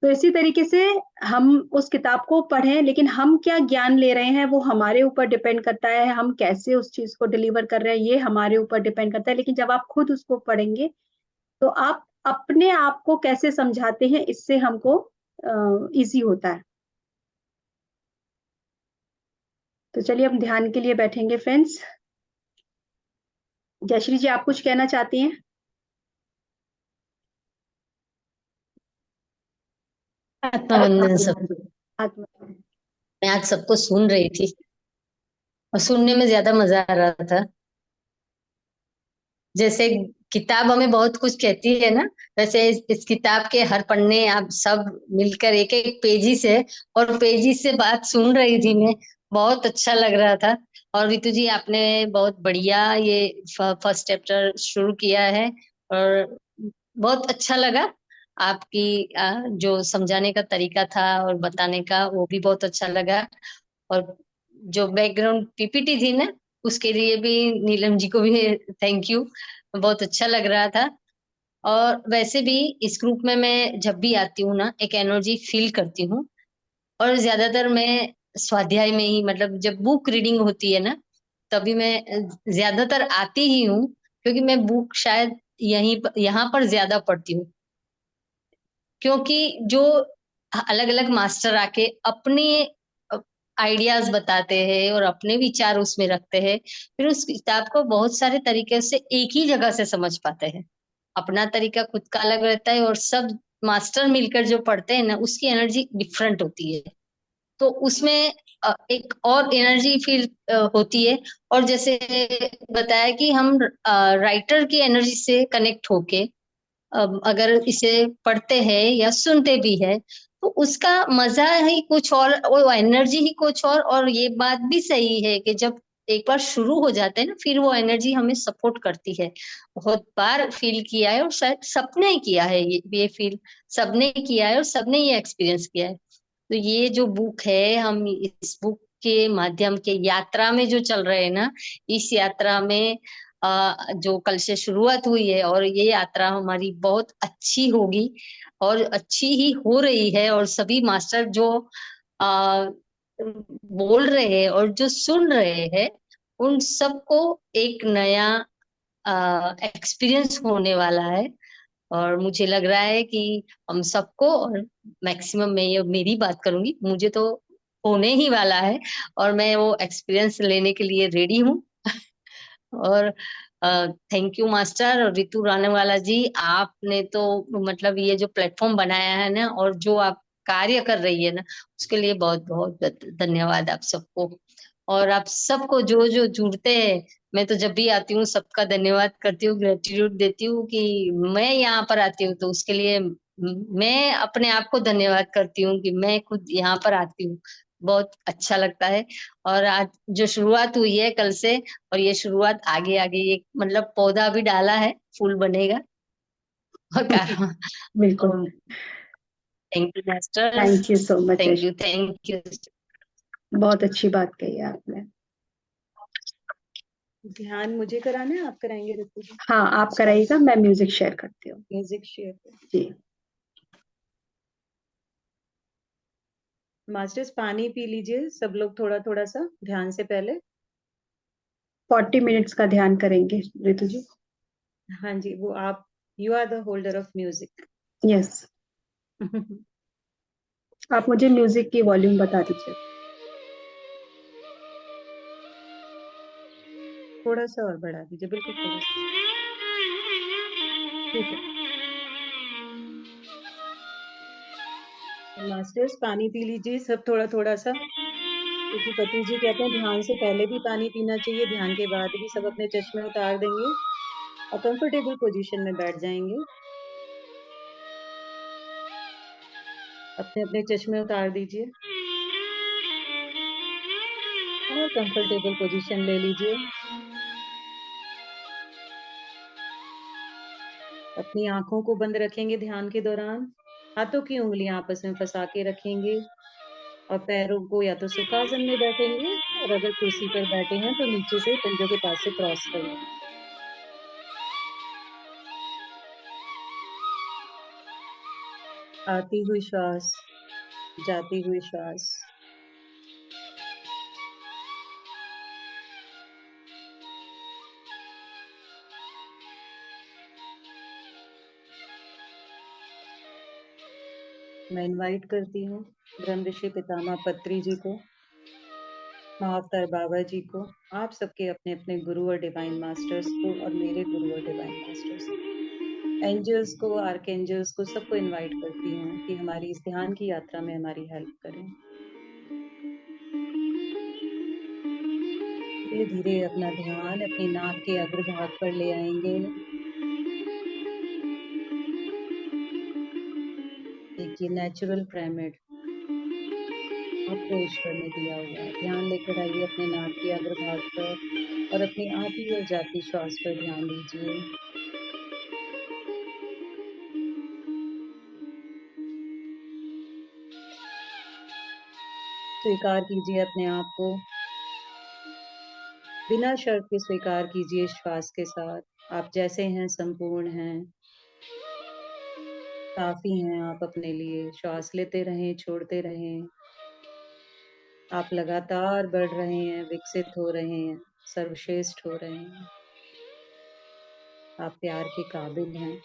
तो इसी तरीके से हम उस किताब को पढ़ें, लेकिन हम क्या ज्ञान ले रहे हैं वो हमारे ऊपर डिपेंड करता है, हम कैसे उस चीज को डिलीवर कर रहे हैं ये हमारे ऊपर डिपेंड करता है। लेकिन जब आप खुद उसको पढ़ेंगे, तो आप अपने आप को कैसे समझाते हैं, इससे हमको इजी होता है। तो चलिए हम ध्यान के लिए बैठेंगे फ्रेंड्स। जयश्री जी, आप कुछ कहना चाहती हैं? आत्मवंदन सब। आत्मा, मैं आज सबको सुन रही थी और सुनने में ज्यादा मजा आ रहा था। जैसे किताब हमें बहुत कुछ कहती है ना, वैसे इस किताब के हर पन्ने आप सब मिलकर एक एक पेजी से और पेजी से बात सुन रही थी मैं, बहुत अच्छा लग रहा था। और रितु जी आपने बहुत बढ़िया ये फर्स्ट चैप्टर शुरू किया है और बहुत अच्छा लगा। आपकी जो समझाने का तरीका था और बताने का वो भी बहुत अच्छा लगा। और जो बैकग्राउंड पीपीटी थी ना, उसके लिए भी नीलम जी को भी थैंक यू, बहुत अच्छा लग रहा था। और वैसे भी इस ग्रुप में मैं जब भी आती हूँ ना, एक एनर्जी फील करती हूँ। और ज्यादातर मैं स्वाध्याय में ही, मतलब जब बुक रीडिंग होती है ना, तभी मैं ज्यादातर आती ही हूँ, क्योंकि मैं बुक शायद यहाँ पर ज्यादा पढ़ती हूँ। क्योंकि जो अलग अलग मास्टर आके अपने आइडियाज बताते हैं और अपने विचार उसमें रखते हैं, फिर उस किताब को बहुत सारे तरीके से एक ही जगह से समझ पाते हैं। अपना तरीका खुद का अलग रहता है और सब मास्टर मिलकर जो पढ़ते हैं ना, उसकी एनर्जी डिफरेंट होती है। तो उसमें एक और एनर्जी फील होती है। और जैसे बताया कि हम राइटर की एनर्जी से कनेक्ट होके अगर इसे पढ़ते हैं या सुनते भी है, तो उसका मजा ही कुछ और एनर्जी ही कुछ और ये बात भी सही है कि जब एक बार शुरू हो जाते हैं ना, फिर वो एनर्जी हमें सपोर्ट करती है। बहुत बार फील किया है और शायद सबने ही किया है, ये फील सबने किया है और सबने ये एक्सपीरियंस किया है। तो ये जो बुक है, हम इस बुक के माध्यम के यात्रा में जो चल रहे हैं ना, इस यात्रा में जो कल से शुरुआत हुई है और ये यात्रा हमारी बहुत अच्छी होगी और अच्छी ही हो रही है। और सभी मास्टर जो आ, बोल रहे हैं और जो सुन रहे हैं, उन सबको एक नया एक्सपीरियंस होने वाला है। और मुझे लग रहा है कि हम सबको, और मैक्सिमम मैं ये मेरी बात करूंगी, मुझे तो होने ही वाला है और मैं वो एक्सपीरियंस लेने के लिए रेडी हूँ। और थैंक यू मास्टर और रितु रानवाला जी, आपने तो मतलब ये जो प्लेटफॉर्म बनाया है ना और जो आप कार्य कर रही है ना, उसके लिए बहुत बहुत धन्यवाद आप सबको। और आप सबको जो जो जुड़ते हैं, मैं तो जब भी आती हूँ सबका धन्यवाद करती हूँ, ग्रेटिट्यूड देती हूँ कि मैं यहाँ पर आती हूँ, तो उसके लिए मैं अपने आप को धन्यवाद करती हूँ कि मैं खुद यहाँ पर आती हूँ। बहुत अच्छा लगता है। और आज जो शुरुआत हुई है कल से, और ये शुरुआत आगे आगे, एक मतलब पौधा भी डाला है, फूल बनेगा। और बिल्कुल। Thank you master, thank you so much. Thank you. बहुत अच्छी बात कही है आपने। ध्यान मुझे कराना है, आप कराएंगे रितु जी? हाँ, आप कराइएगा, मैं म्यूजिक शेयर करती हूँ। म्यूजिक शेयर कर। जी। मास्टर्स पानी पी लीजिए सब लोग, थोड़ा थोड़ा सा ध्यान से पहले। 40 मिनट्स का ध्यान करेंगे रितु जी। हाँ जी, वो आप, you are the holder of music. Yes. आप मुझे म्यूजिक की वॉल्यूम बता दीजिए। थोड़ा सा और बढ़ा दीजिए, बिल्कुल थोड़ा सा। ठीक है। मास्टर्स पानी पी लीजिए सब, थोड़ा थोड़ा सा, क्योंकि पति जी कहते हैं ध्यान से पहले भी पानी पीना चाहिए, ध्यान के बाद भी। सब अपने चश्मे उतार देंगे और कंफर्टेबल पोजीशन में बैठ जाएंगे। अपने अपने चश्मे उतार दीजिए और कंफर्टेबल पोजीशन ले लीजिए। अपनी आंखों को बंद रखेंगे ध्यान के दौरान। हाथों की उंगलियां आपस में फंसा के रखेंगे और पैरों को या तो सुखासन में बैठेंगे, और अगर कुर्सी पर बैठे हैं तो नीचे से पंजों के पास से क्रॉस कर लेंगे। आती हुई श्वास, जाती हुई श्वास। मैं इनवाइट करती हूँ ब्रह्म ऋषि पितामह पत्री जी को, महाअवतार बाबा जी को, आप सबके अपने अपने गुरु और डिवाइन मास्टर्स को, और मेरे गुरु और डिवाइन मास्टर्स, एंजल्स को, आर्कएंजल्स को, सबको इनवाइट करती हूँ कि हमारी इस ध्यान की यात्रा में हमारी हेल्प करें। धीरे धीरे अपना ध्यान अपनी नाक के अग्रभाग पर ले आएंगे ये नेचुरल पिरामिड आपको ईश्वर ने दिया हुआ है। ध्यान लेकर आइए अपने नाक के अग्रभाग पर और अपनी आती और जाती श्वास पर ध्यान दीजिए। स्वीकार कीजिए अपने आप को, बिना शर्त के स्वीकार कीजिए श्वास के साथ। आप जैसे हैं संपूर्ण हैं, काफी हैं आप अपने लिए। श्वास लेते रहें, छोड़ते रहें। आप लगातार बढ़ रहे हैं, विकसित हो रहे हैं, सर्वश्रेष्ठ हो रहे हैं। आप प्यार के काबिल हैं।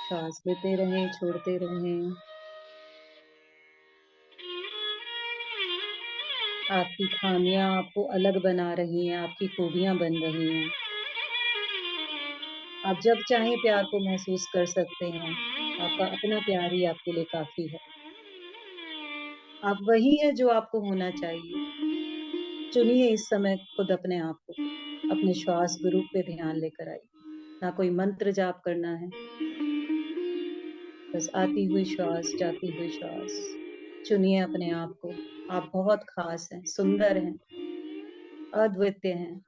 श्वास लेते रहें, छोड़ते रहें। आपकी खामियां आपको अलग बना रही हैं, आपकी खूबियां बन रही हैं। आप जब चाहें प्यार को महसूस कर सकते हैं। आपका अपना प्यार ही आपके लिए काफी है। आप वही हैं जो आपको होना चाहिए। चुनिए इस समय खुद अपने आप को। अपने श्वास गुरु पे ध्यान लेकर आइए। ना कोई मंत्र जाप करना है, बस आती हुई श्वास, जाती हुई श्वास। चुनिए अपने आप को। आप बहुत खास हैं, सुंदर हैं, अद्वितीय हैं।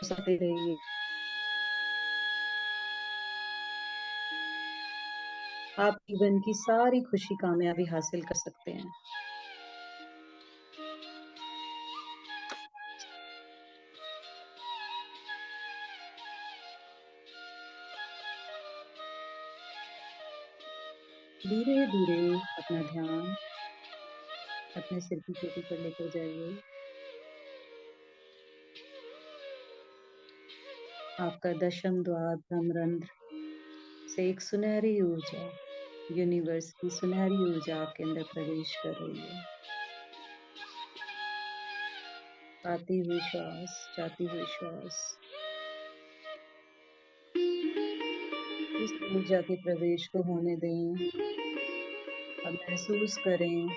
सकते रहिए। आप जीवन की सारी खुशी कामयाबी हासिल कर सकते हैं। धीरे धीरे अपना ध्यान अपने सिर की चोटी पर लेकर जाइए। आपका दशम द्वार ब्रह्मरंध्र से एक सुनहरी ऊर्जा, यूनिवर्स की सुनहरी ऊर्जा आपके अंदर प्रवेश कर रही है। आती हुई श्वास, जाती हुई श्वास। इस ऊर्जा के प्रवेश को होने दें। अब महसूस करें,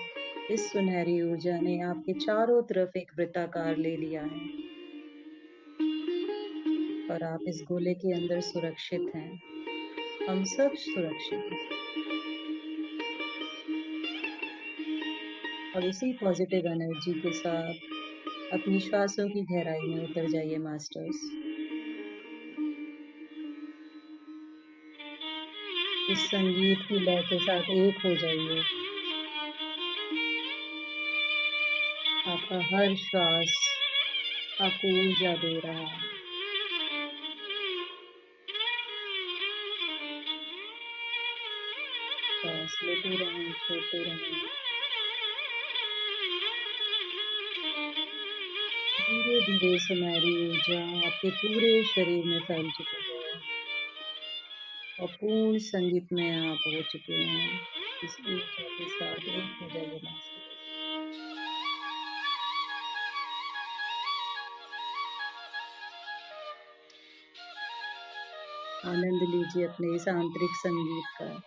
इस सुनहरी ऊर्जा ने आपके चारों तरफ एक वृत्ताकार ले लिया है और आप इस गोले के अंदर सुरक्षित हैं। हम सब सुरक्षित हैं। और इसी पॉजिटिव एनर्जी के साथ अपनी श्वासों की गहराई में उतर जाइए मास्टर्स। इस संगीत की लय के साथ एक हो जाइए। आपका हर श्वास आपको ऊर्जा दे रहा है। श्वास लेते रहें, छोड़ते रहें। धीरे धीरे सुनहरी ऊर्जा आपके पूरे शरीर में फैल चुकी है और पूर्ण संगीत में आप हो चुके हैं। इस ऊर्जा के साथ एक हो जाइए मास्टर। आनंद लीजिए अपने इस आंतरिक संगीत का।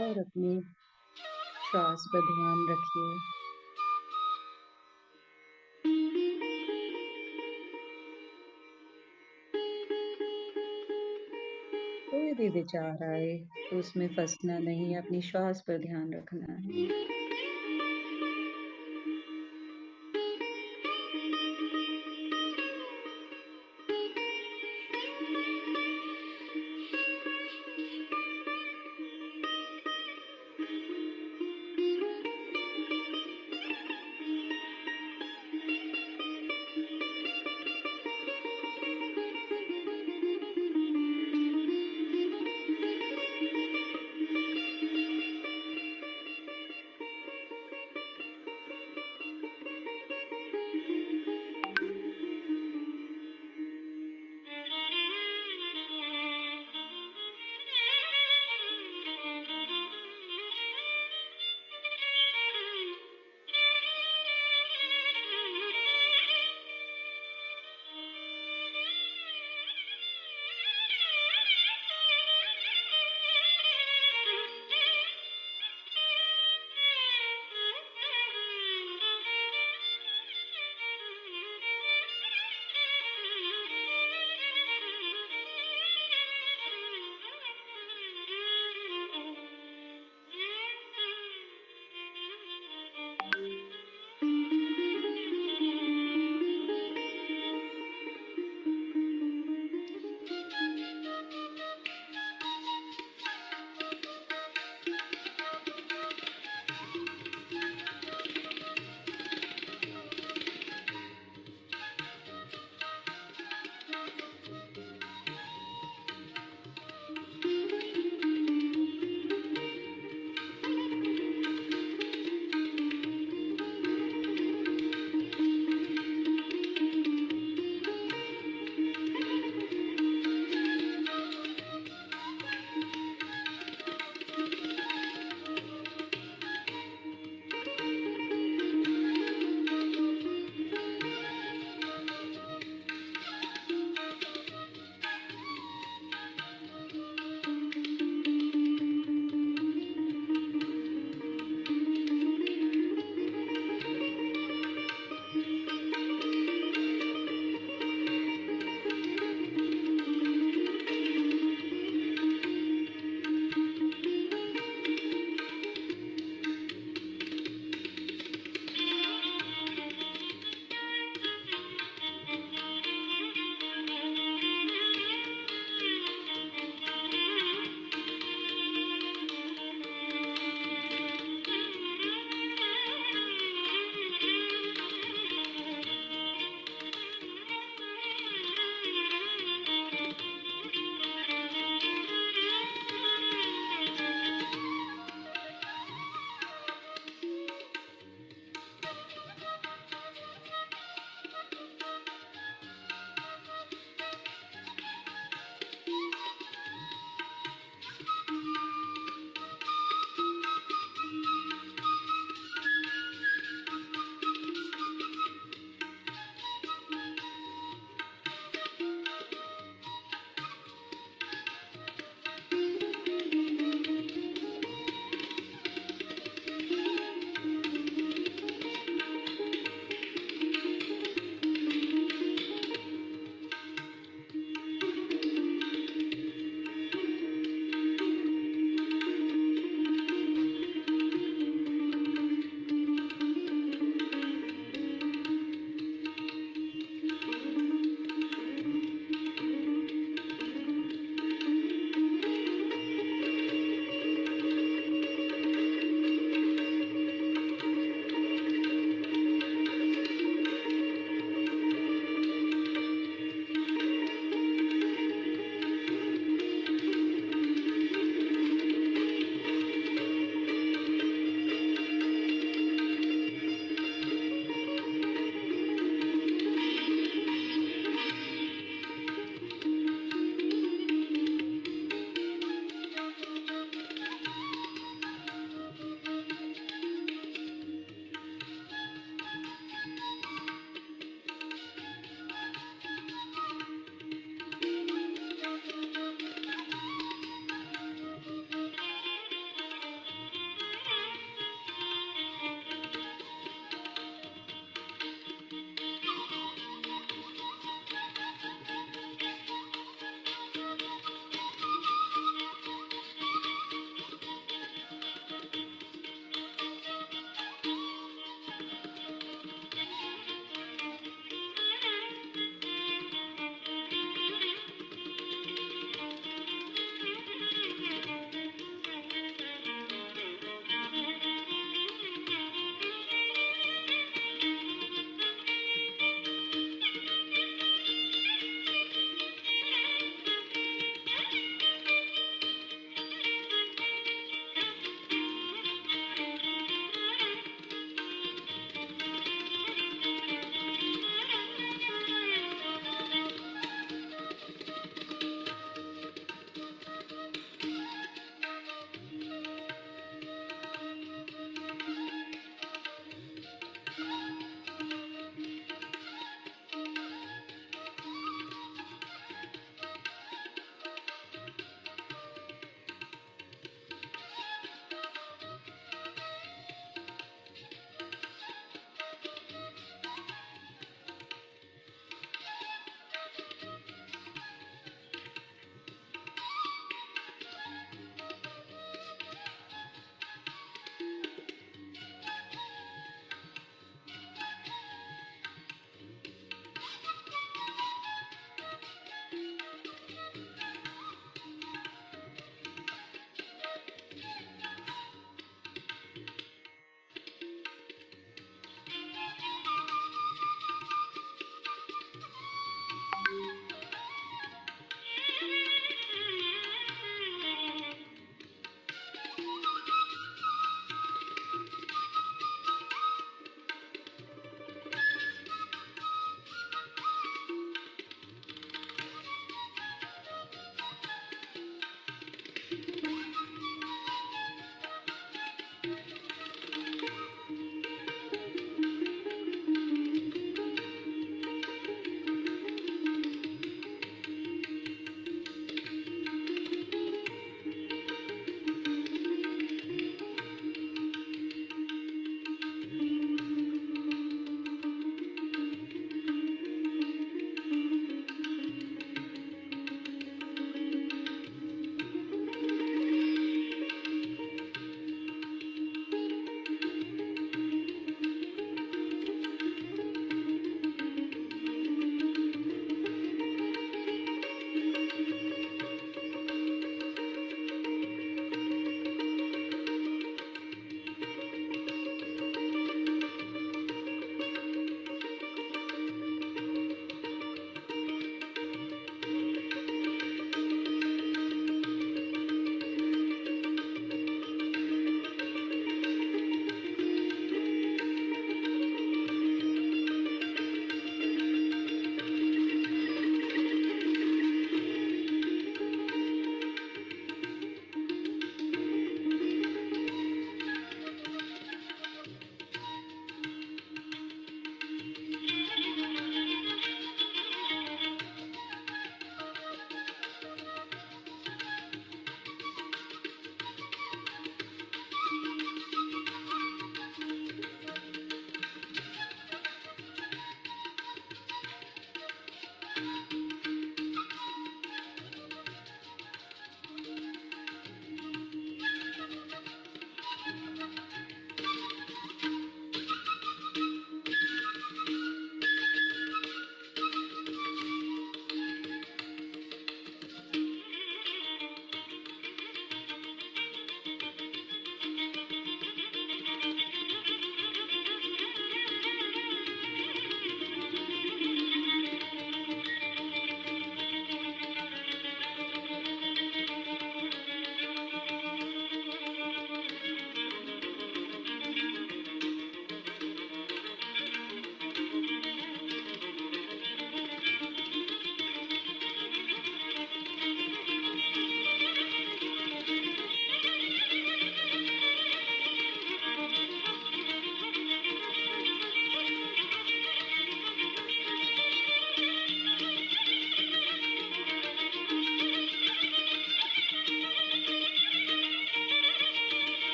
और अपनी श्वास पर ध्यान रखिए। कोई भी विचार आए तो उसमें फंसना नहीं, अपनी श्वास पर ध्यान रखना है।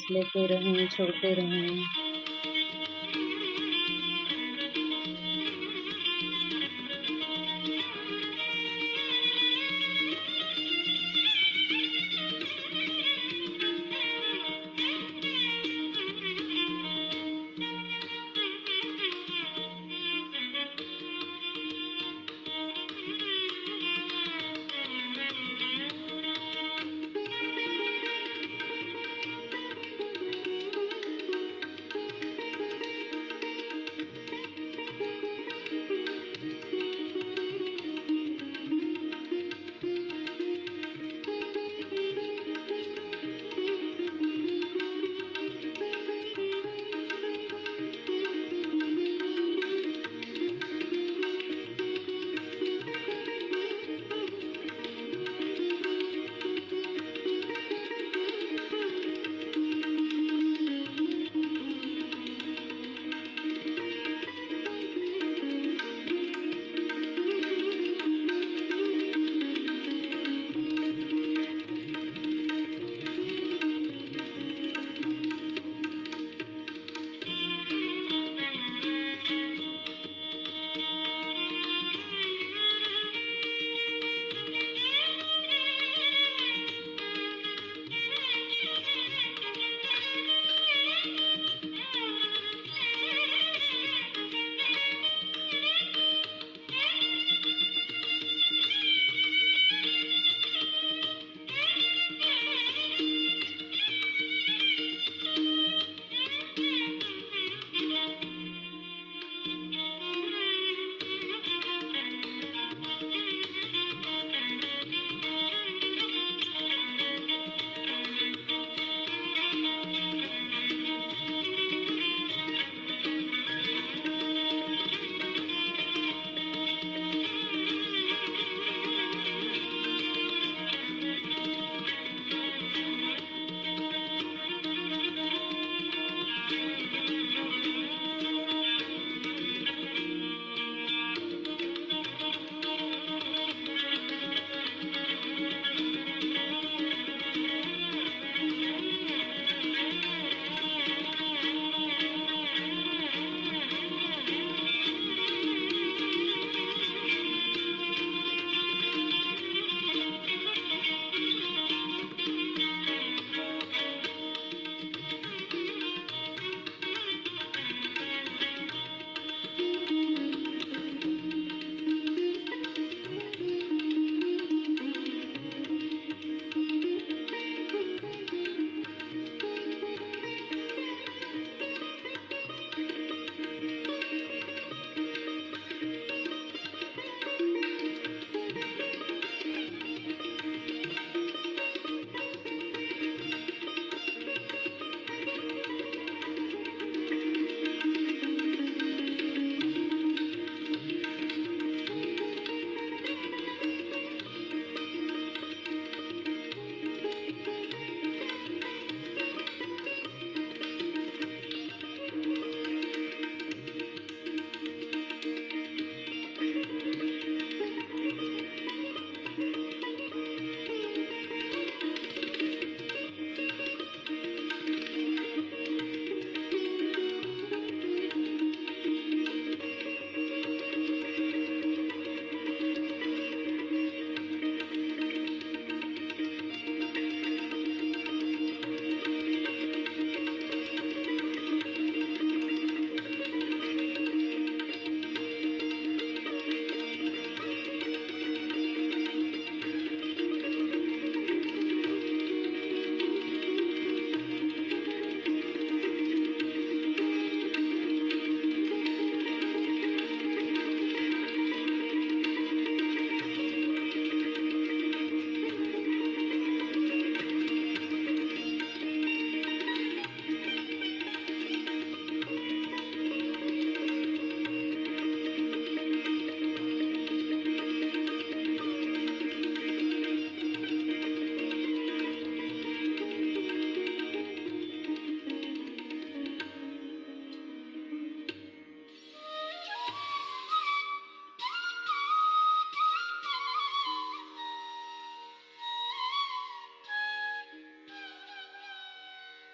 सांस लेते रहें, छोड़ते रहें।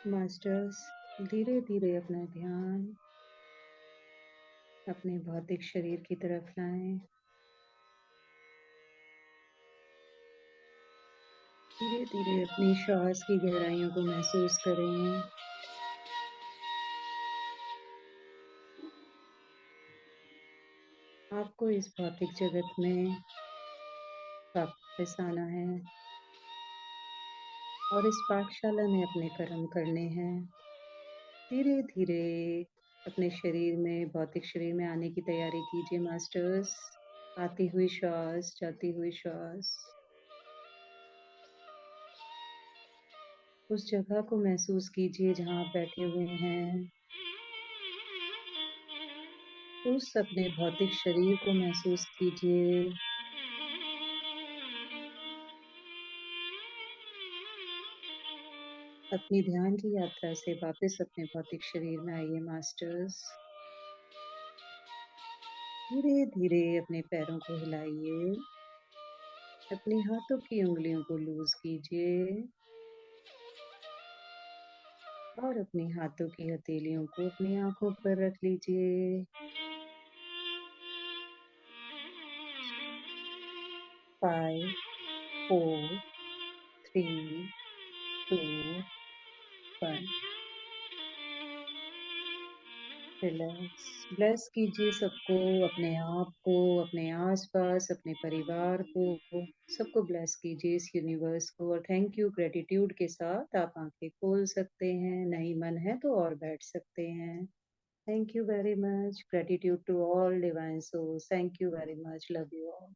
मास्टर्स धीरे धीरे अपना ध्यान अपने भौतिक शरीर की तरफ लाएं। धीरे धीरे अपनी श्वास की गहराइयों को महसूस करें। आपको इस भौतिक जगत में वापस आना है और इस पाठशाला में अपने कर्म करने हैं। धीरे धीरे अपने शरीर में, भौतिक शरीर में आने की तैयारी कीजिए मास्टर्स। आती हुई श्वास, जाती हुई श्वास। उस जगह को महसूस कीजिए जहां आप बैठे हुए हैं। उस अपने भौतिक शरीर को महसूस कीजिए। अपनी ध्यान की यात्रा से वापस अपने भौतिक शरीर में आइए मास्टर्स। धीरे धीरे अपने पैरों को हिलाइए। अपने हाथों की उंगलियों को लूज कीजिए और अपने हाथों की हथेलियों को अपनी आंखों पर रख लीजिए। 5, 4, 3, 2, 1। रिलैक्स। ब्लेस कीजिए सबको, अपने आप को, अपने आसपास, अपने परिवार को, सबको ब्लेस कीजिए, इस यूनिवर्स को। और थैंक यू, ग्रेटिट्यूड के साथ आप आंखें खोल सकते हैं। नहीं मन है तो और बैठ सकते हैं। Thank you very much. Gratitude to all divine souls. Thank you very much. Love you all.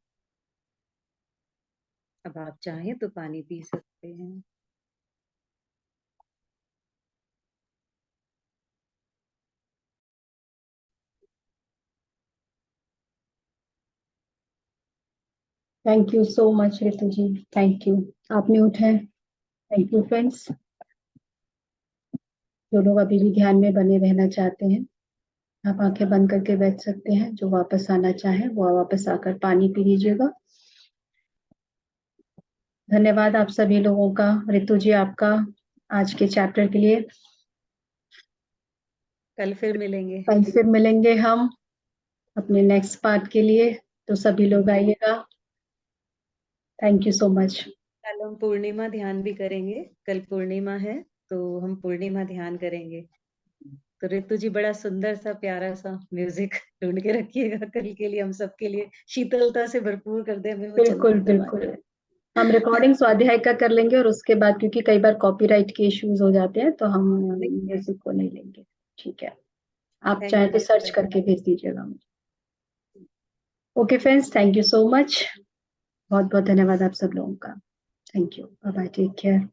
अब आप चाहें तो पानी पी सकते हैं। Thank you so much Ritu ji, thank you. आप म्यूट हैं। Thank you friends. जो लोग अभी भी ध्यान में बने रहना चाहते हैं, आप आंखें बंद करके बैठ सकते हैं। जो वापस आना चाहे वो वापस आकर पानी पी लीजिएगा। धन्यवाद आप सभी लोगों का। रितु जी आपका आज के चैप्टर के लिए। कल फिर मिलेंगे। कल फिर मिलेंगे हम अपने नेक्स्ट पार्ट के लिए, तो सभी लोग आइएगा। Thank you so much. कल हम पूर्णिमा ध्यान भी करेंगे। कल पूर्णिमा है तो हम पूर्णिमा ध्यान करेंगे। तो रितु जी बड़ा सुंदर सा प्यारा सा म्यूजिक ढूंढ के रखिएगा कल के लिए, हम सबके लिए शीतलता से भरपूर कर दे हमें वो बिल्कुल चंद्रमा। बिल्कुल। हम रिकॉर्डिंग स्वाध्याय का कर लेंगे और उसके बाद, क्योंकि कई बार कॉपीराइट के इश्यूज हो जाते हैं, तो हम म्यूजिक को नहीं लेंगे। ठीक है, आप थैंक चाहे यू तो सर्च करके भेज दीजिएगा मुझे। Okay friends, thank you so much. बहुत बहुत धन्यवाद आप सब लोगों का। Thank you. Bye bye, take care.